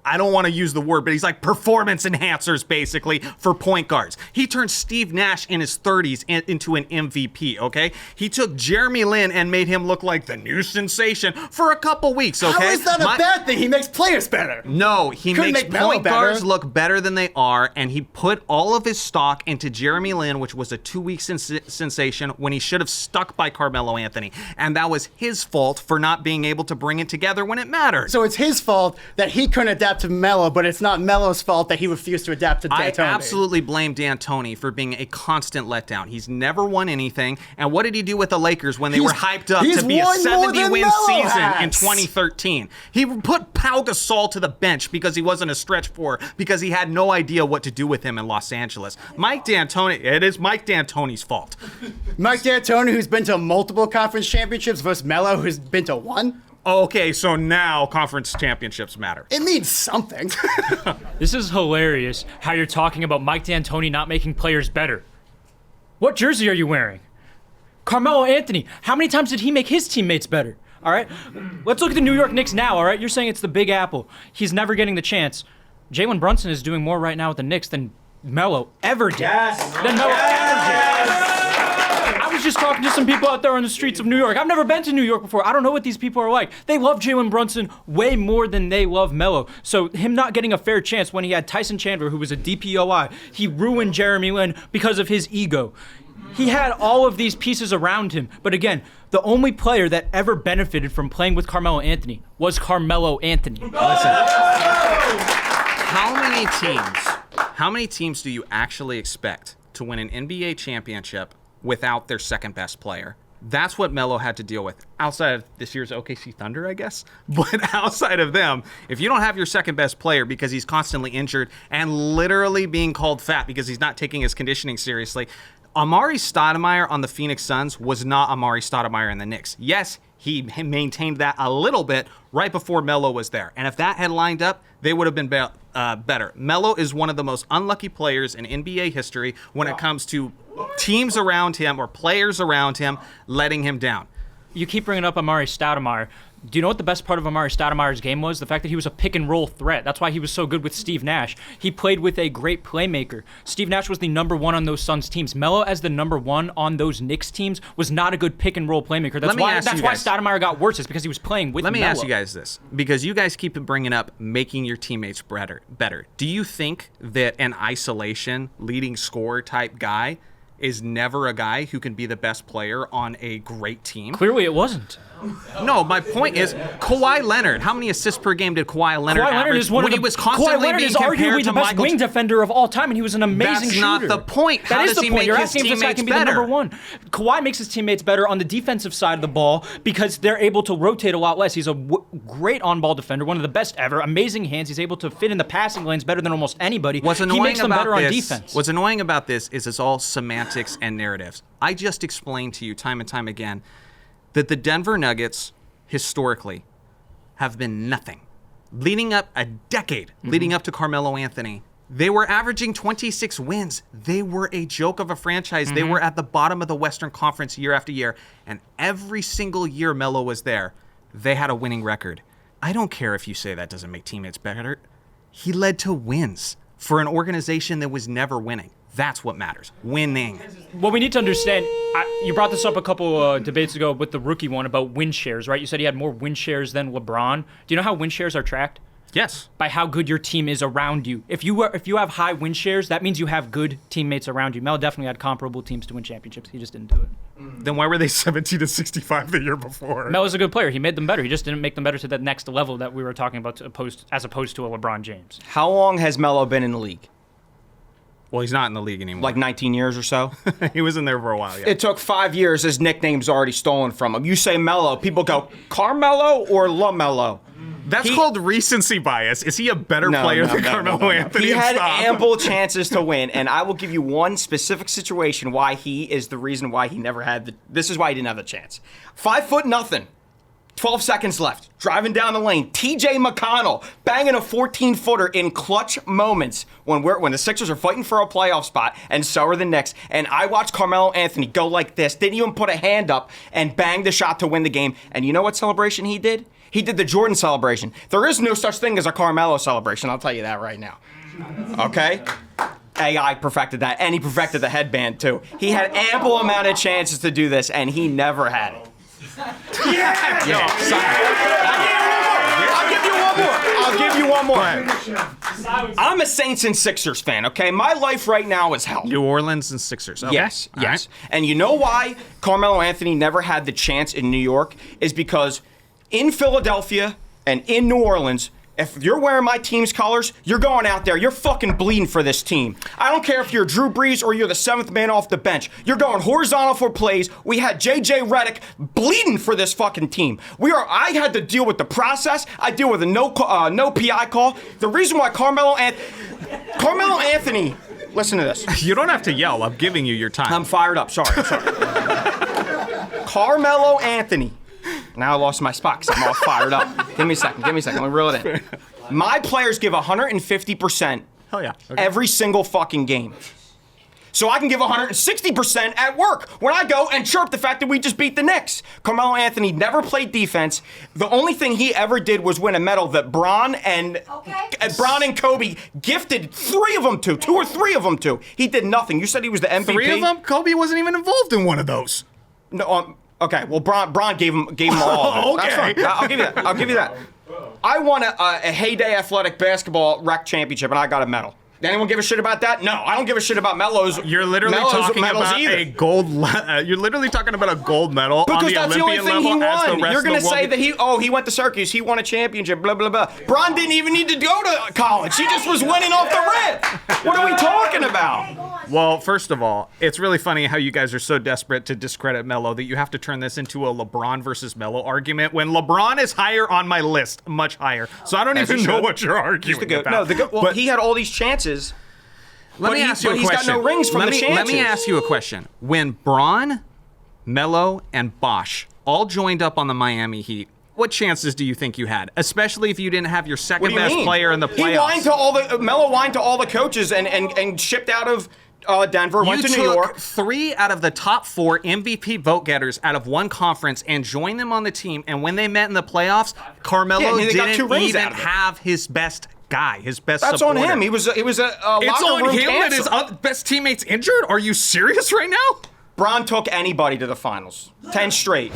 I don't want to use the word, but he's like performance enhancers, basically, for point guards. He turned Steve Nash in his 30s into an MVP, okay? He took Jeremy Lin and made him look like the new sensation for a couple weeks, okay? How is that a bad thing? He makes players better. No, he makes point guards look better than they are, and he put all of his stock into Jeremy Lin, which was a 2-week sensation when he should have stuck by Carmelo Anthony. And that was his fault for not being able to bring it together when it mattered. So it's his fault that he couldn't adapt to Melo, but it's not Melo's fault that he refused to adapt to D'Antoni. I absolutely blame D'Antoni for being a constant letdown. He's never won anything. And what did he do with the Lakers when they were hyped up to be a 70-win season in 2013? He put Pau Gasol to the bench because he wasn't a stretch four, because he had no idea what to do with him in Los Angeles. Mike D'Antoni, it is Mike D'Antoni's fault. Mike D'Antoni, who's been to multiple conference championships, versus Melo, who's been to one? Okay, so now conference championships matter. It means something. This is hilarious how you're talking about Mike D'Antoni not making players better. What jersey are you wearing? Carmelo Anthony, how many times did he make his teammates better? All right, let's look at the New York Knicks now, all right? You're saying it's the Big Apple. He's never getting the chance. Jalen Brunson is doing more right now with the Knicks than Melo ever did. I was just talking to some people out there on the streets of New York. I've never been to New York before. I don't know what these people are like. They love Jalen Brunson way more than they love Melo. So him not getting a fair chance when he had Tyson Chandler, who was a DPOI, he ruined Jeremy Lin because of his ego. He had all of these pieces around him. But again, the only player that ever benefited from playing with Carmelo Anthony was Carmelo Anthony. Listen, how many teams do you actually expect to win an NBA championship without their second best player? That's what Melo had to deal with. Outside of this year's OKC Thunder, I guess. But outside of them, if you don't have your second best player because he's constantly injured and literally being called fat because he's not taking his conditioning seriously, Amari Stoudemire on the Phoenix Suns was not Amari Stoudemire in the Knicks. Yes, he maintained that a little bit right before Melo was there. And if that had lined up, they would have been better. Melo is one of the most unlucky players in NBA history when it comes to teams around him or players around him letting him down. You keep bringing up Amari Stoudemire. Do you know what the best part of Amari Stoudemire's game was? The fact that he was a pick-and-roll threat. That's why he was so good with Steve Nash. He played with a great playmaker. Steve Nash was the number one on those Suns teams. Melo, as the number one on those Knicks teams, was not a good pick-and-roll playmaker. That's why Stoudemire got worse, is because he was playing with Melo. Let me ask you guys this, because you guys keep bringing up making your teammates better. Do you think that an isolation, leading scorer type guy is never a guy who can be the best player on a great team? Clearly it wasn't. No, my point is Kawhi Leonard. How many assists per game did Kawhi Leonard average is one when of he was Kawhi constantly Leonard being is compared arguably to the best Michael? wing defender of all time, and he was an amazing That's shooter. not the point. How That does is the he point. make You're his asking if this guy teammates can be the better? number one. Kawhi makes his teammates better on the defensive side of the ball because they're able to rotate a lot less. He's a great on-ball defender, one of the best ever. Amazing hands. He's able to fit in the passing lanes better than almost anybody. He makes them better on defense. What's annoying about this is it's all semantics and narratives. I just explained to you time and time again that the Denver Nuggets, historically, have been nothing. Leading up a decade, leading up to Carmelo Anthony, they were averaging 26 wins. They were a joke of a franchise. They were at the bottom of the Western Conference year after year. And every single year Melo was there, they had a winning record. I don't care if you say that doesn't make teammates better. He led to wins for an organization that was never winning. That's what matters. Winning. What we need to understand, you brought this up a couple debates ago with the rookie one about win shares, right? You said he had more win shares than LeBron. Do you know how win shares are tracked? Yes. By how good your team is around you. If you have high win shares, that means you have good teammates around you. Mel definitely had comparable teams to win championships. He just didn't do it. Then why were they 17-65 the year before? Mel was a good player. He made them better. He just didn't make them better to that next level that we were talking about as opposed to a LeBron James. How long has Melo been in the league? Well, he's not in the league anymore. Like 19 years or so? He was in there for a while, yeah. It took 5 years. His nickname's already stolen from him. You say Melo, people go, Carmelo or LaMelo? That's called recency bias. Is he a better player than Carmelo Anthony? He had ample chances to win, and I will give you one specific situation why he is the reason why he never had this is why he didn't have the chance. 5 foot nothing. 12 seconds left. Driving down the lane. TJ McConnell banging a 14-footer in clutch moments when the Sixers are fighting for a playoff spot, and so are the Knicks. And I watched Carmelo Anthony go like this. Didn't even put a hand up and bang the shot to win the game. And you know what celebration he did? He did the Jordan celebration. There is no such thing as a Carmelo celebration. I'll tell you that right now. Okay? AI perfected that, and he perfected the headband too. He had ample amount of chances to do this, and he never had it. Yeah. I'll give you one more. I'm a Saints and Sixers fan, okay? My life right now is hell. New Orleans and Sixers. Okay. Yes. Right. And you know why Carmelo Anthony never had the chance in New York is because in Philadelphia and in New Orleans, if you're wearing my team's colors, you're going out there. You're fucking bleeding for this team. I don't care if you're Drew Brees or you're the 7th man off the bench. You're going horizontal for plays. We had J.J. Redick bleeding for this fucking team. I had to deal with the process. I deal with a no PI call. The reason why Carmelo Anthony, listen to this. You don't have to yell. I'm giving you your time. I'm fired up. Sorry. Carmelo Anthony. Now I lost my spot because I'm all fired up. Give me a second. Let me reel it in. My players give 150% Hell yeah. Okay. every single fucking game. So I can give 160% at work when I go and chirp the fact that we just beat the Knicks. Carmelo Anthony never played defense. The only thing he ever did was win a medal that Bron and Kobe gifted 3 of them to. 2 or 3 of them to. He did nothing. You said he was the MVP. 3 of them? Kobe wasn't even involved in one of those. No. Okay, well, Bron gave him all of it. Okay. That's fine. I'll give you that. I won a heyday athletic basketball rec championship, and I got a medal. Anyone give a shit about that? No, I don't give a shit about Melo's. You're literally talking about a gold. You're literally talking about a gold medal because on the that's Olympian the only thing level. he won. You're going to say that he went to Syracuse, he won a championship, blah blah blah. Bron didn't even need to go to college. He just was winning off the rip. What are we talking about? Well, first of all, it's really funny how you guys are so desperate to discredit Melo that you have to turn this into a LeBron versus Melo argument when LeBron is higher on my list, much higher. So I don't even know what you're arguing about. No, he had all these chances. Let me ask you a question. He's got no rings from the chances. Let me ask you a question. When Bron, Melo, and Bosh all joined up on the Miami Heat, what chances do you think you had? Especially if you didn't have your second best player in the playoffs. Melo whined to all the coaches and shipped out of Denver, went to New York. You took 3 out of the top 4 MVP vote getters out of one conference and joined them on the team. And when they met in the playoffs, Carmelo didn't even have his best guy, his best That's supporter. on him. He was a It's locker on room him that cancer. his best teammate's injured? Are you serious right now? Bron took anybody to the finals. 10 straight.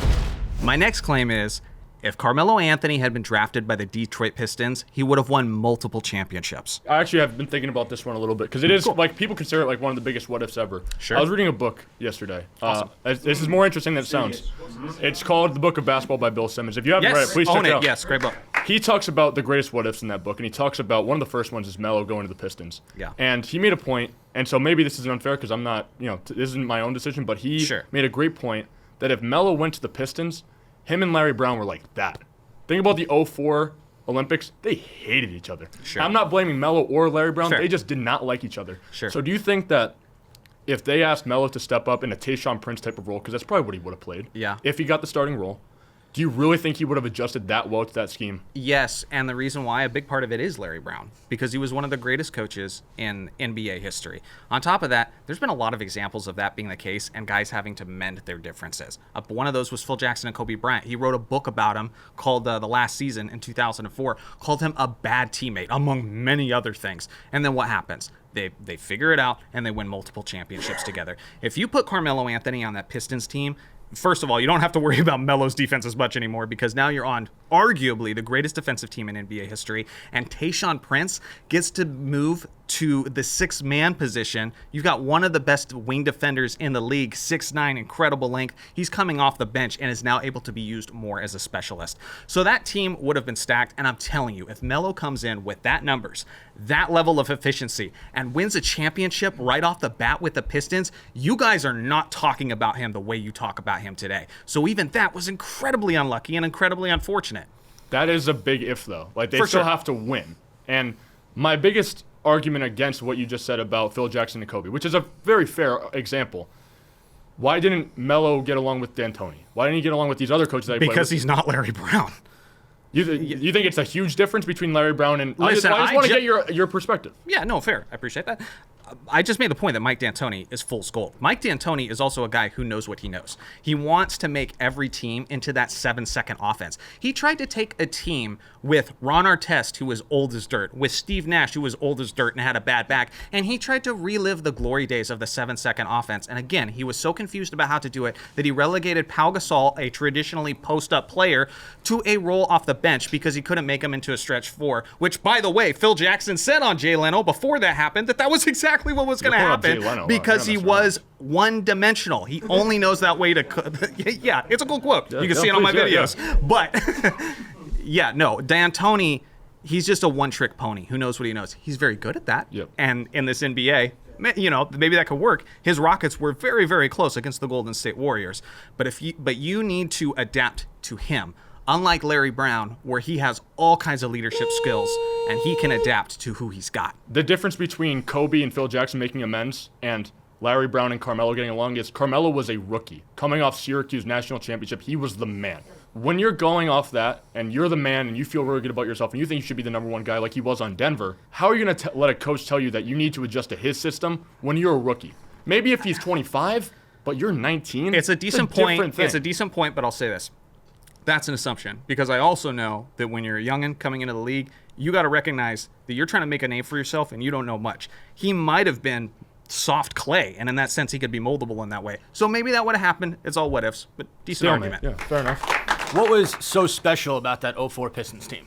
My next claim is If Carmelo Anthony had been drafted by the Detroit Pistons, he would have won multiple championships. I actually have been thinking about this one a little bit because it is like people consider it like one of the biggest what ifs ever. Sure. I was reading a book yesterday. Awesome. This is more interesting than it sounds. It's called The Book of Basketball by Bill Simmons. If you haven't read it, please check it out. Yes, great book. He talks about the greatest what ifs in that book, and he talks about one of the first ones is Melo going to the Pistons. Yeah. And he made a point, and so maybe this is unfair because I'm not, this isn't my own decision, but he made a great point that if Melo went to the Pistons, him and Larry Brown were like that. Think about the 2004 Olympics. They hated each other. Sure. I'm not blaming Melo or Larry Brown. Sure. They just did not like each other. Sure. So do you think that if they asked Melo to step up in a Tayshaun Prince type of role, because that's probably what he would have played, if he got the starting role, do you really think he would have adjusted that well to that scheme? Yes, and the reason why, a big part of it is Larry Brown, because he was one of the greatest coaches in NBA history. On top of that, there's been a lot of examples of that being the case and guys having to mend their differences. One of those was Phil Jackson and Kobe Bryant. He wrote a book about him called The Last Season in 2004, called him a bad teammate, among many other things. And then what happens? They figure it out, and they win multiple championships together. If you put Carmelo Anthony on that Pistons team, first of all, you don't have to worry about Melo's defense as much anymore because now you're on arguably the greatest defensive team in NBA history, and Tayshaun Prince gets to move to the sixth-man position. You've got one of the best wing defenders in the league, 6'9", incredible length. He's coming off the bench and is now able to be used more as a specialist. So that team would have been stacked, and I'm telling you, if Melo comes in with that numbers, that level of efficiency, and wins a championship right off the bat with the Pistons, you guys are not talking about him the way you talk about him today. So even that was incredibly unlucky and incredibly unfortunate. That is a big if, though. Like, they still have to win. And my biggest argument against what you just said about Phil Jackson and Kobe, which is a very fair example. Why didn't Melo get along with D'Antoni? Why didn't he get along with these other coaches that he played with? Because he's not Larry Brown. You think it's a huge difference between Larry Brown and... Listen, I just want to get your perspective. Yeah, no, fair. I appreciate that. I just made the point that Mike D'Antoni is fool's gold. Mike D'Antoni is also a guy who knows what he knows. He wants to make every team into that 7-second offense. He tried to take a team with Ron Artest, who was old as dirt, with Steve Nash, who was old as dirt and had a bad back, and he tried to relive the glory days of the 7-second offense. And again, he was so confused about how to do it that he relegated Pau Gasol, a traditionally post-up player, to a role off the bench because he couldn't make him into a stretch four, which, by the way, Phil Jackson said on Jay Leno before that happened that was exactly what was going to happen because he was one-dimensional. He only knows that way to... Yeah, it's a cool quote. You can see it on my videos. Yeah. But, yeah, no, D'Antoni, he's just a one-trick pony who knows what he knows. He's very good at that. Yep. And in this NBA, maybe that could work. His Rockets were very, very close against the Golden State Warriors. But you need to adapt to him. Unlike Larry Brown, where he has all kinds of leadership skills and he can adapt to who he's got. The difference between Kobe and Phil Jackson making amends and Larry Brown and Carmelo getting along is Carmelo was a rookie. Coming off Syracuse national championship, he was the man. When you're going off that and you're the man and you feel really good about yourself and you think you should be the number one guy like he was on Denver, how are you going to let a coach tell you that you need to adjust to his system when you're a rookie? Maybe if he's 25, but you're 19. It's a decent point. It's a decent point, but I'll say this. That's an assumption because I also know that when you're a youngin' coming into the league, you got to recognize that you're trying to make a name for yourself and you don't know much. He might have been soft clay, and in that sense, he could be moldable in that way. So maybe that would have happened. It's all what ifs, but decent argument. Yeah, fair enough. What was so special about that 04 Pistons team?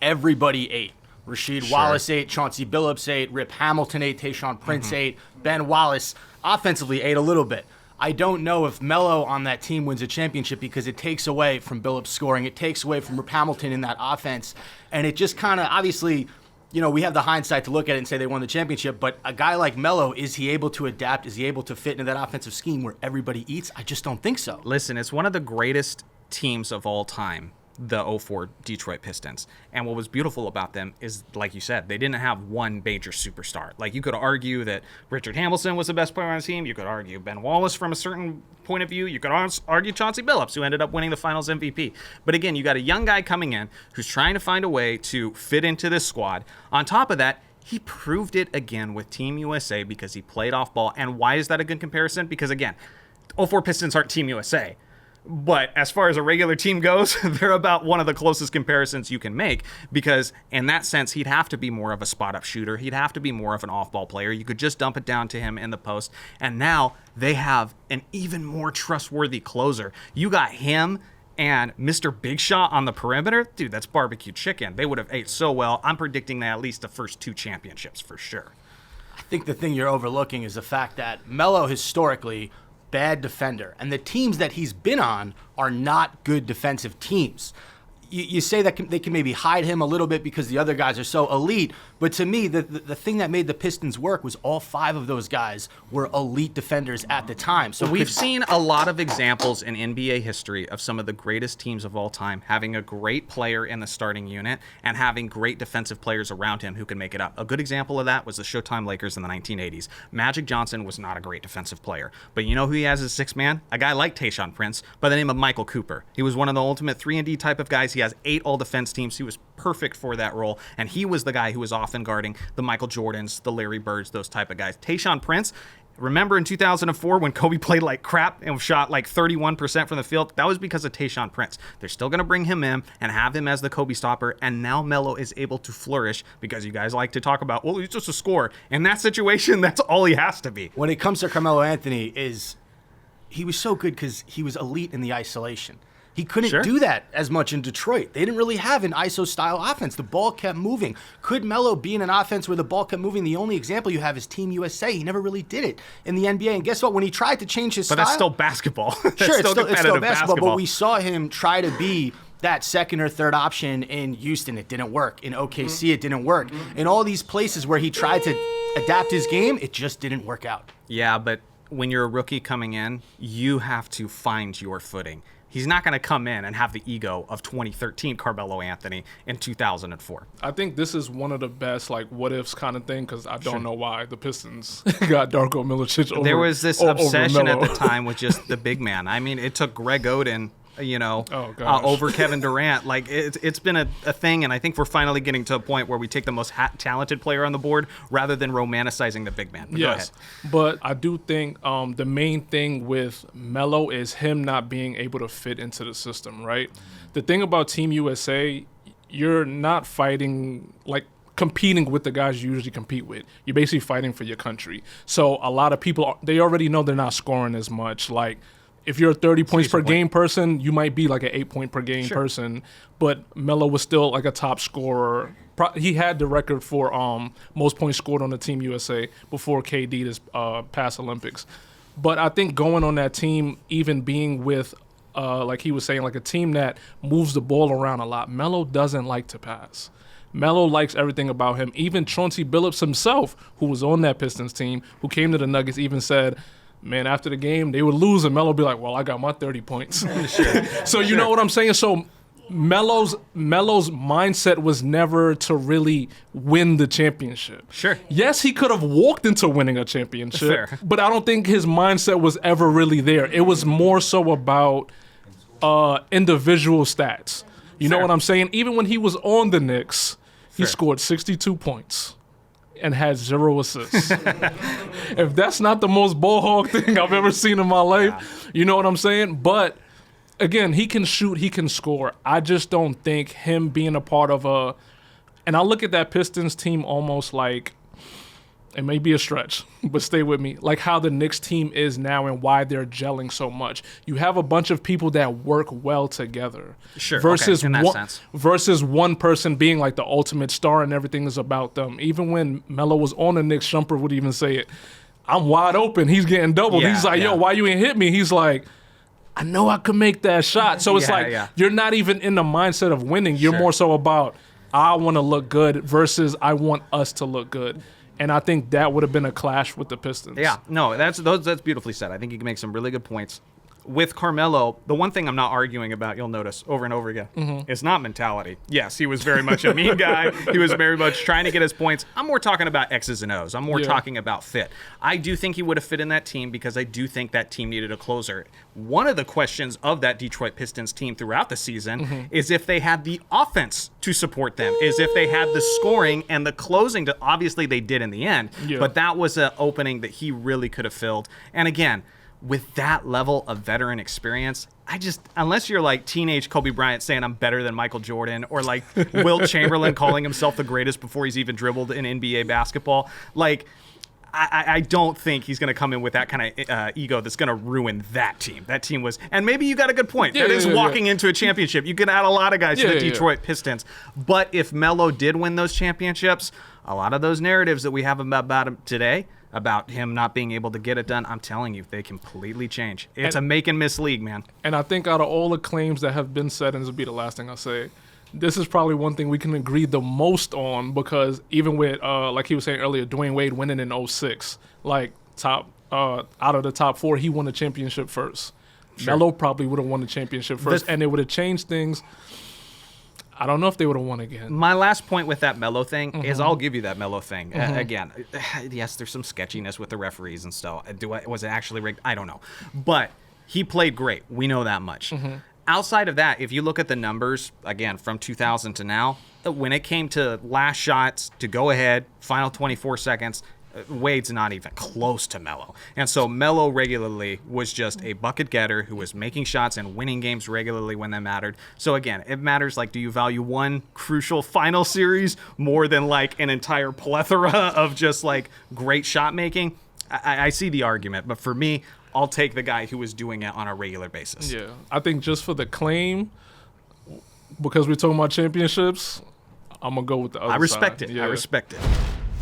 Everybody ate. Rasheed Wallace ate, Chauncey Billups ate, Rip Hamilton ate, Tayshaun Prince ate, Ben Wallace offensively ate a little bit. I don't know if Melo on that team wins a championship because it takes away from Billups scoring. It takes away from Rip Hamilton in that offense. And it just kind of, obviously, we have the hindsight to look at it and say they won the championship. But a guy like Melo, is he able to adapt? Is he able to fit into that offensive scheme where everybody eats? I just don't think so. Listen, it's one of the greatest teams of all time, the 04 Detroit Pistons. And what was beautiful about them is, like you said, they didn't have one major superstar. Like, you could argue that Richard Hamilton was the best player on the team. You could argue Ben Wallace from a certain point of view. You could argue Chauncey Billups, who ended up winning the Finals MVP. But again, you got a young guy coming in who's trying to find a way to fit into this squad. On top of that, he proved it again with Team USA because he played off ball. And why is that a good comparison? Because, again, 04 Pistons aren't Team USA. But as far as a regular team goes, they're about one of the closest comparisons you can make because in that sense, he'd have to be more of a spot-up shooter. He'd have to be more of an off-ball player. You could just dump it down to him in the post. And now they have an even more trustworthy closer. You got him and Mr. Big Shot on the perimeter, dude, that's barbecue chicken. They would have ate so well. I'm predicting that at least the first 2 championships for sure. I think the thing you're overlooking is the fact that Melo historically bad defender, and the teams that he's been on are not good defensive teams. You say that they can maybe hide him a little bit because the other guys are so elite, but to me, the thing that made the Pistons work was all 5 of those guys were elite defenders at the time. So we've seen a lot of examples in NBA history of some of the greatest teams of all time having a great player in the starting unit and having great defensive players around him who can make it up. A good example of that was the Showtime Lakers in the 1980s. Magic Johnson was not a great defensive player, but you know who he has as 6th man? A guy like Tayshaun Prince by the name of Michael Cooper. He was one of the ultimate 3-and-D type of guys. He has 8 all-defense teams. He was perfect for that role, and he was the guy who was often guarding the Michael Jordans, the Larry Birds, those type of guys. Tayshaun Prince, remember in 2004 when Kobe played like crap and shot like 31% from the field? That was because of Tayshaun Prince. They're still going to bring him in and have him as the Kobe stopper, and now Melo is able to flourish because you guys like to talk about, well, he's just a scorer. In that situation, that's all he has to be. When it comes to Carmelo Anthony, he was so good because he was elite in the isolation. He couldn't do that as much in Detroit. They didn't really have an ISO-style offense. The ball kept moving. Could Melo be in an offense where the ball kept moving? The only example you have is Team USA. He never really did it in the NBA. And guess what? When he tried to change his style... But that's still basketball. That's sure, still it's still basketball. But basketball. we saw him try to be that second or third option in Houston. It didn't work. In OKC, it didn't work. In all these places where he tried to adapt his game, it just didn't work out. Yeah, but when you're a rookie coming in, you have to find your footing. He's not going to come in and have the ego of 2013 Carmelo Anthony in 2004. I think this is one of the best, like, what-ifs kind of thing, because I don't know why the Pistons got Darko Milicic over There was this obsession Melo. at the time with just the big man. I mean, it took Greg Oden, over Kevin Durant. Like, it's been a thing, and I think we're finally getting to a point where we take the most talented player on the board rather than romanticizing the big man. But go ahead. But I do think the main thing with Melo is him not being able to fit into the system, right? The thing about Team USA, you're not fighting, like, competing with the guys you usually compete with. You're basically fighting for your country. So a lot of people, they already know they're not scoring as much. Like, if you're a 30 points per game person, you might be like an 8 point per game person. But Melo was still like a top scorer. He had the record for most points scored on the Team USA before KD this past Olympics. But I think going on that team, even being with, like he was saying, like a team that moves the ball around a lot, Melo doesn't like to pass. Melo likes everything about him. Even Chauncey Billups himself, who was on that Pistons team, who came to the Nuggets, even said, man, after the game, they would lose, and Melo would be like, well, I got my 30 points. So you know what I'm saying? So Melo's mindset was never to really win the championship. Sure. Yes, he could have walked into winning a championship, but I don't think his mindset was ever really there. It was more so about individual stats. You know what I'm saying? Even when he was on the Knicks, he scored 62 points and had 0 assists. If that's not the most ball hog thing I've ever seen in my life, you know what I'm saying? But again, he can shoot, he can score. I just don't think him being a part of and I look at that Pistons team almost like, it may be a stretch, but stay with me, like how the Knicks team is now and why they're gelling so much. You have a bunch of people that work well together. Sure, versus in that sense. Versus one person being like the ultimate star and everything is about them. Even when Melo was on the Knicks, Shumpert would even say it, I'm wide open, he's getting doubled. He's like, yo, why you ain't hit me? He's like, I know I could make that shot. So it's you're not even in the mindset of winning. You're more so about, I want to look good versus I want us to look good. And I think that would have been a clash with the Pistons. Yeah, no, that's beautifully said. I think you can make some really good points. With Carmelo, the one thing I'm not arguing about, you'll notice over and over again, is not mentality. Yes, he was very much a mean guy. He was very much trying to get his points. I'm more talking about X's and O's. I'm more talking about fit. I do think he would have fit in that team because I do think that team needed a closer. One of the questions of that Detroit Pistons team throughout the season is if they had the offense to support them, is if they had the scoring and the closing. Obviously, they did in the end, but that was an opening that he really could have filled. And again, with that level of veteran experience, unless you're like teenage Kobe Bryant saying I'm better than Michael Jordan, or like Wilt Chamberlain calling himself the greatest before he's even dribbled in NBA basketball, like, I don't think he's going to come in with that kind of ego that's going to ruin that team. That team was, and maybe you got a good point. That is walking into a championship. You can add a lot of guys to the Detroit Pistons. But if Melo did win those championships, a lot of those narratives that we have about him today, about him not being able to get it done, I'm telling you, they completely change. It's a make and miss league, man. And I think out of all the claims that have been said, and this will be the last thing I'll say, this is probably one thing we can agree the most on, because even with, like he was saying earlier, Dwayne Wade winning in 06, like out of the top 4, he won the championship first. Sure. Melo probably would have won the championship first, and it would have changed things. I don't know if they would have won again. My last point with that Melo thing is I'll give you that Melo thing. Again, yes, there's some sketchiness with the referees and stuff. Was it actually rigged? I don't know. But he played great. We know that much. Outside of that, if you look at the numbers, again, from 2000 to now, when it came to last shots, to go ahead, final 24 seconds, Wade's not even close to Melo. And so Melo regularly was just a bucket getter who was making shots and winning games regularly when they mattered. So again, it matters, like, do you value one crucial final series more than like an entire plethora of just like great shot making? I see the argument, but for me, I'll take the guy who was doing it on a regular basis. Yeah, I think just for the claim, because we're talking about championships, I'm going to go with the other side. I respect it. Yeah. I respect it.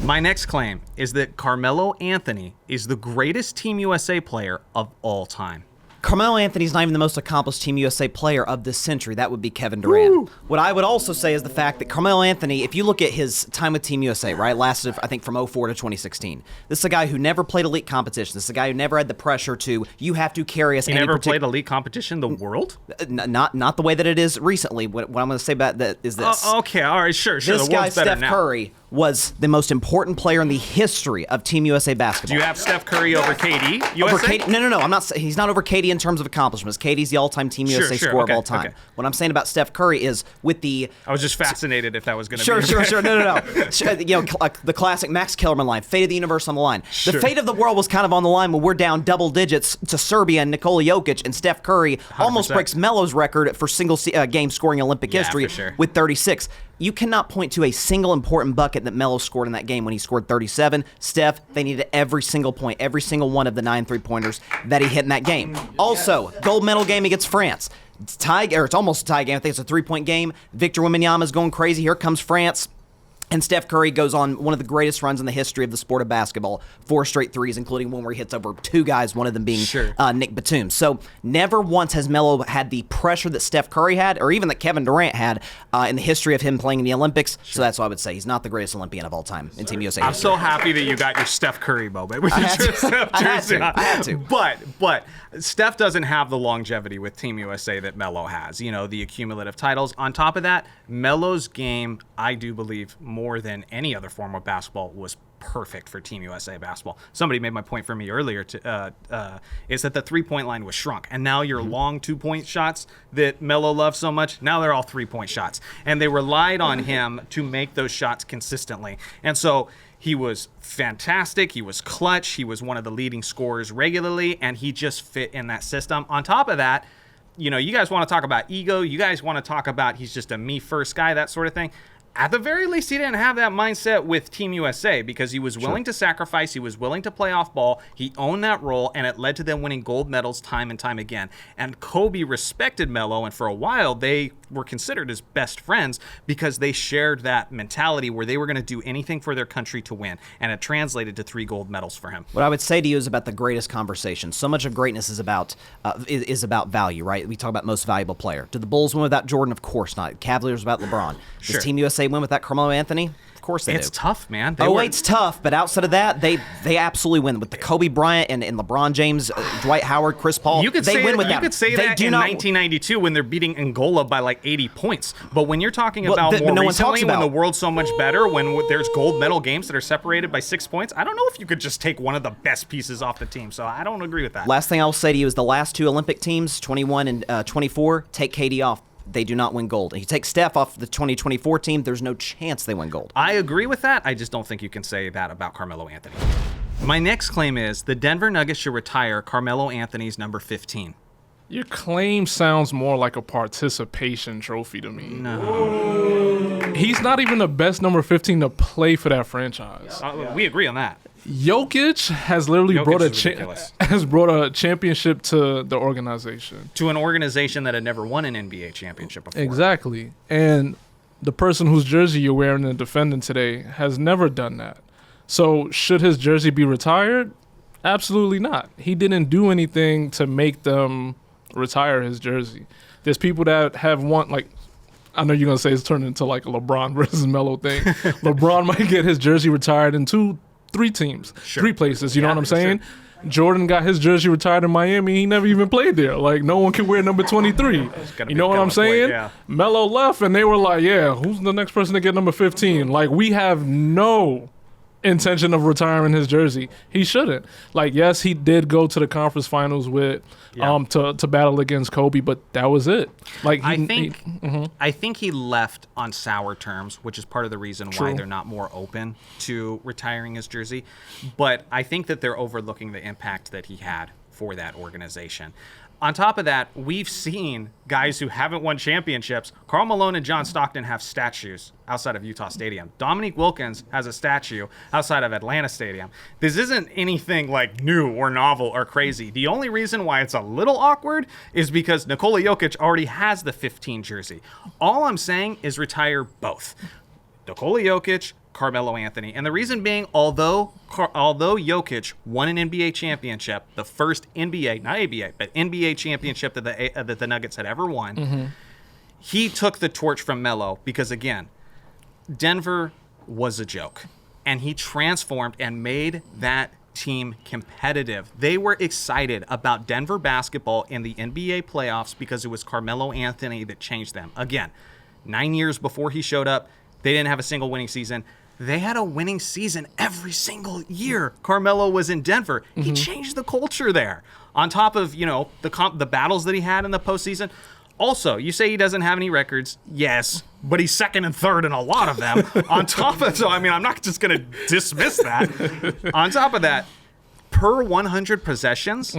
My next claim is that Carmelo Anthony is the greatest Team USA player of all time. Carmelo Anthony's not even the most accomplished Team USA player of this century. That would be Kevin Durant. Woo! What I would also say is the fact that Carmelo Anthony, if you look at his time with Team USA, right, lasted, I think, from 04 to 2016. This is a guy who never played elite competition. This is a guy who never had the pressure to, you have to carry us. He never played elite competition in the world? Not the way that it is recently. What I'm going to say about that is this. Okay, all right, sure. This guy, Steph Curry, was the most important player in the history of Team USA basketball. Do you have Steph Curry over KD? USA? Over KD? No. I'm not. He's not over KD in terms of accomplishments. KD's the all-time Team USA scorer of all time. Okay. What I'm saying about Steph Curry is with the. I was just fascinated if that was going to be. Sure. No. You know, like the classic Max Kellerman line: "Fate of the universe on the line." Sure. The fate of the world was kind of on the line when we're down double digits to Serbia and Nikola Jokic, and Steph Curry 100%. Almost breaks Melo's record for single game scoring Olympic history with 36. You cannot point to a single important bucket that Melo scored in that game when he scored 37. Steph, they needed every single point, every single one of the 9 3-pointers that he hit in that game. Also, gold medal game against France. It's almost a tie game. I think it's a 3-point game. Victor Wembanyama is going crazy. Here comes France. And Steph Curry goes on one of the greatest runs in the history of the sport of basketball. 4 straight threes, including one where he hits over 2 guys, one of them being Nick Batum. So never once has Melo had the pressure that Steph Curry had, or even that Kevin Durant had in the history of him playing in the Olympics. So that's why I would say he's not the greatest Olympian of all time in Team USA. I'm so happy that you got your Steph Curry moment. I had to. But Steph doesn't have the longevity with Team USA that Melo has. You know, the accumulative titles. On top of that, Melo's game, I do believe, more than any other form of basketball, was perfect for Team USA basketball. Somebody made my point for me earlier is that the 3-point line was shrunk, and now your long 2-point shots that Melo loves so much, now they're all 3-point shots, and they relied on him to make those shots consistently. And so he was fantastic. He was clutch. He was one of the leading scorers regularly, and he just fit in that system. On top of that, you know, you guys want to talk about ego. You guys want to talk about he's just a me first guy, that sort of thing. At the very least, he didn't have that mindset with Team USA because he was willing to sacrifice. He was willing to play off ball. He owned that role, and it led to them winning gold medals time and time again. And Kobe respected Melo, and for a while, they were considered his best friends because they shared that mentality where they were going to do anything for their country to win. And it translated to 3 gold medals for him. What I would say to you is about the greatest conversation. So much of greatness is about value, right? We talk about most valuable player. Did the Bulls win without Jordan? Of course not. Cavaliers without LeBron. Does Team USA win without Carmelo Anthony? Of course they do. It's tough, man. It's tough, but outside of that, they absolutely win. With the Kobe Bryant and LeBron James, Dwight Howard, Chris Paul, you could they say win with that. You could say that in 1992 when they're beating Angola by like 80 points. But when you're talking about more recently, when the world's so much better, when there's gold medal games that are separated by 6 points, I don't know if you could just take one of the best pieces off the team. So I don't agree with that. Last thing I'll say to you is the last 2 Olympic teams, 21 and 24, take KD off. They do not win gold. And you take Steph off the 2024 team, there's no chance they win gold. I agree with that. I just don't think you can say that about Carmelo Anthony. My next claim is the Denver Nuggets should retire Carmelo Anthony's number 15. Your claim sounds more like a participation trophy to me. No. He's not even the best number 15 to play for that franchise. We agree on that. Jokic has literally brought a championship to the organization. To an organization that had never won an NBA championship before. Exactly. And the person whose jersey you're wearing and defending today has never done that. So should his jersey be retired? Absolutely not. He didn't do anything to make them retire his jersey. There's people that have won, like, I know you're going to say it's turned into like a LeBron versus Melo thing. LeBron might get his jersey retired in 3 teams, 3 places. You know what I'm saying? Sure. Jordan got his jersey retired in Miami. He never even played there. Like, no one can wear number 23. You know what I'm saying? Yeah. Melo left, and they were like, yeah, who's the next person to get number 15? Like, we have no intention of retiring his jersey. He shouldn't. Like, yes, he did go to the conference finals with to battle against Kobe, but that was it. Like, I think he left on sour terms, which is part of the reason why they're not more open to retiring his jersey. But I think that they're overlooking the impact that he had for that organization. On top of that, we've seen guys who haven't won championships. Karl Malone and John Stockton have statues outside of Utah Stadium. Dominique Wilkins has a statue outside of Atlanta Stadium. This isn't anything like new or novel or crazy. The only reason why it's a little awkward is because Nikola Jokic already has the 15 jersey. All I'm saying is retire both. Nikola Jokic, Carmelo Anthony. And the reason being, although Jokic won an NBA championship, the first NBA, not ABA, but NBA championship that the Nuggets had ever won, he took the torch from Melo because, again, Denver was a joke. And he transformed and made that team competitive. They were excited about Denver basketball in the NBA playoffs because it was Carmelo Anthony that changed them. Again, 9 years before he showed up, they didn't have a single winning season. They had a winning season every single year Carmelo was in Denver. He changed the culture there. On top of, the battles that he had in the postseason. Also, you say he doesn't have any records. Yes, but he's second and third in a lot of them. On top of so I'm not just going to dismiss that. On top of that, per 100 possessions,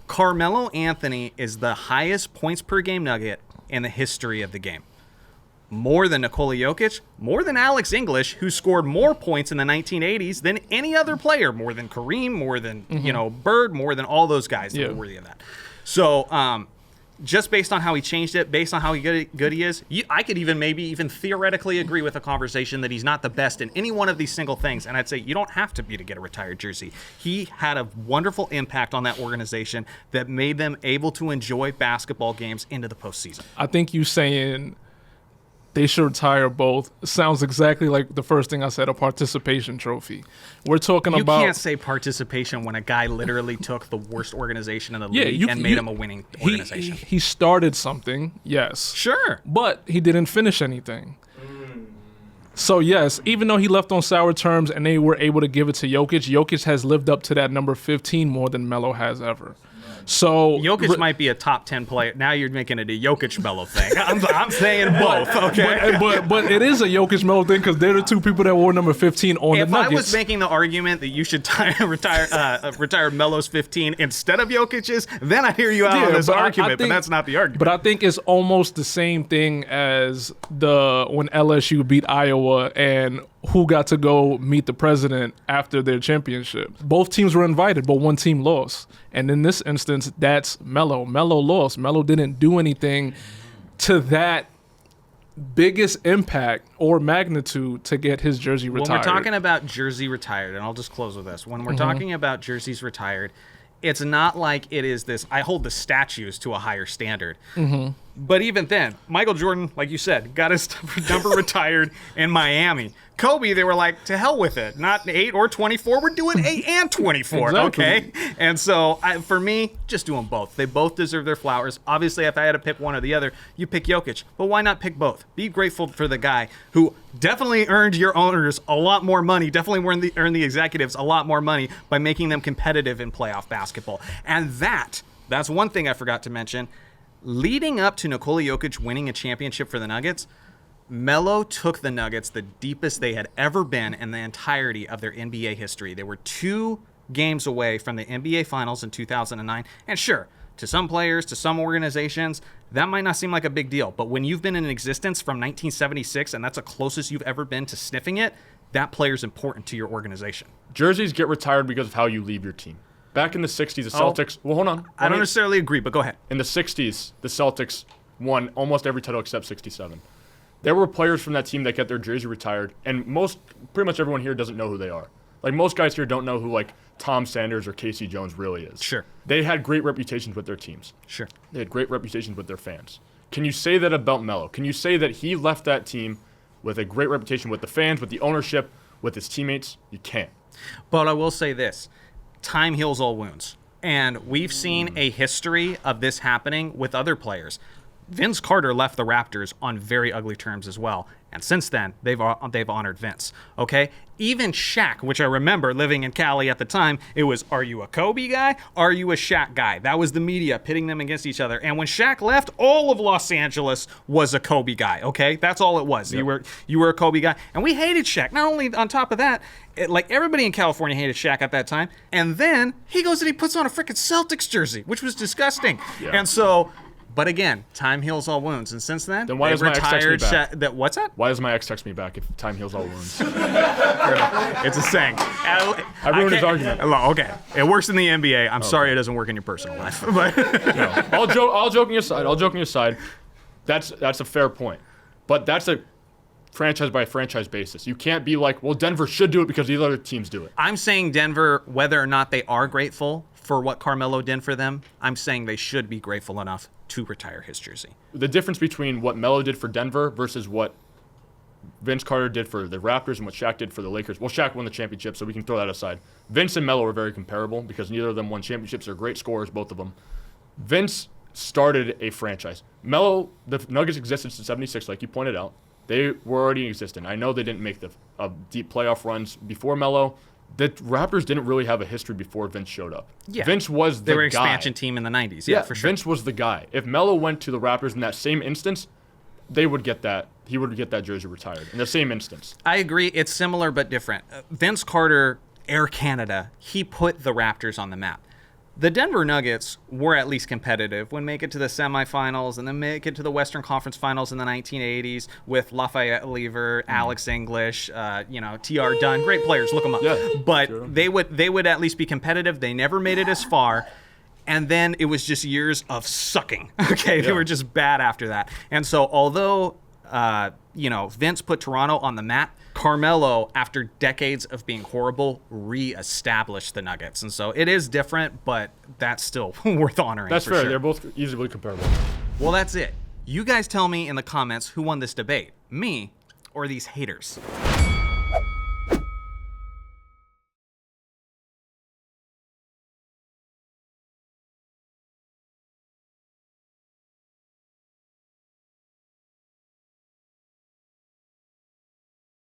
Carmelo Anthony is the highest points per game Nugget in the history of the game. More than Nikola Jokic, more than Alex English, who scored more points in the 1980s than any other player, more than Kareem, more than Bird, more than all those guys that were worthy of that. So just based on how he changed it, based on how good he is, I could maybe even theoretically agree with a conversation that he's not the best in any one of these single things. And I'd say you don't have to be to get a retired jersey. He had a wonderful impact on that organization that made them able to enjoy basketball games into the postseason. I think you saying they should retire both sounds exactly like the first thing I said, a participation trophy. We're talking about... You can't say participation when a guy literally took the worst organization in the league and made him a winning organization. He started something, yes. Sure. But he didn't finish anything. So, yes, even though he left on sour terms and they were able to give it to Jokic, Jokic has lived up to that number 15 more than Melo has ever. So Jokic might be a top 10 player. Now you're making it a Jokic Melo thing. I'm saying both, okay? But it is a Jokic Melo thing because they're the two people that wore number 15 on the Nuggets. If I was making the argument that you should retire Melo's 15 instead of Jokic's, then I hear you out on this argument, but that's not the argument. But I think it's almost the same thing as when LSU beat Iowa and who got to go meet the president after their championship. Both teams were invited, but one team lost. And in this instance, that's Melo. Melo lost. Melo didn't do anything to that biggest impact or magnitude to get his jersey retired. When we're talking about jersey retired, and I'll just close with this. When we're talking about jerseys retired, it's not like it is this, I hold the statues to a higher standard. But even then, Michael Jordan, like you said, got his number retired in Miami. Kobe, they were like, to hell with it. Not 8 or 24. We're doing 8 and 24, exactly. Okay? And so, for me, just do them both. They both deserve their flowers. Obviously, if I had to pick one or the other, you pick Jokic. But why not pick both? Be grateful for the guy who definitely earned your owners a lot more money, definitely earned the executives a lot more money by making them competitive in playoff basketball. And that's one thing I forgot to mention. Leading up to Nikola Jokic winning a championship for the Nuggets, Melo took the Nuggets the deepest they had ever been in the entirety of their NBA history. They were 2 games away from the NBA Finals in 2009. And sure, To some players, to some organizations, that might not seem like a big deal. But when you've been in existence from 1976 and that's the closest you've ever been to sniffing it, that player's important to your organization. Jerseys get retired because of how you leave your team. Back in the 60s, the Celtics... Well, hold on. I don't necessarily agree, but go ahead. In the 60s, the Celtics won almost every title except 67. There were players from that team that get their jersey retired, and pretty much everyone here doesn't know who they are. Like, most guys here don't know who, like, Tom Sanders or Casey Jones really is. Sure. They had great reputations with their teams. Sure. They had great reputations with their fans. Can you say that about Melo? Can you say that he left that team with a great reputation with the fans, with the ownership, with his teammates? You can't. But I will say this. Time heals all wounds. And we've seen a history of this happening with other players. Vince Carter left the Raptors on very ugly terms as well. And since then, they've honored Vince, okay? Even Shaq, which I remember living in Cali at the time, it was, are you a Kobe guy? Are you a Shaq guy? That was the media pitting them against each other. And when Shaq left, all of Los Angeles was a Kobe guy, okay? That's all it was. Yep. You were a Kobe guy. And we hated Shaq. Not only on top of that, like everybody in California hated Shaq at that time. And then he goes and he puts on a freaking Celtics jersey, which was disgusting. Yeah. And so... But again, time heals all wounds, and since then why does my ex text me back? What's that? Why does my ex text me back if time heals all wounds? It's a saying. I ruined his argument. Okay, it works in the NBA. I'm sorry it doesn't work in your personal life. But no, all joking aside, that's a fair point. But that's a franchise by franchise basis. You can't be like, well, Denver should do it because the other teams do it. I'm saying Denver, whether or not they are grateful for what Carmelo did for them, I'm saying they should be grateful enough to retire his jersey. The difference between what Melo did for Denver versus what Vince Carter did for the Raptors and what Shaq did for the Lakers. Well, Shaq won the championship, so we can throw that aside. Vince and Melo are very comparable because neither of them won championships. They're great scorers, both of them. Vince started a franchise. Melo, the Nuggets existed since 76, like you pointed out. They were already existing. I know they didn't make the deep playoff runs before Melo. The Raptors didn't really have a history before Vince showed up. Yeah. Vince was the guy. They were an expansion team in the 90s. Yeah, for sure. Vince was the guy. If Melo went to the Raptors in that same instance, they would get that. He would get that jersey retired in the same instance. I agree. It's similar but different. Vince Carter, Air Canada, he put the Raptors on the map. The Denver Nuggets were at least competitive when make it to the semifinals and then make it to the Western Conference Finals in the 1980s with Lafayette Lever, Alex English, T.R. Dunn, great players, look them up. Yeah, but they would at least be competitive. They never made it as far. And then it was just years of sucking. Okay, they were just bad after that. And so although Vince put Toronto on the map, Carmelo, after decades of being horrible, re-established the Nuggets. And so it is different, but that's still worth honoring. That's fair. Sure. They're both easily comparable. Well, that's it. You guys tell me in the comments who won this debate, me or these haters.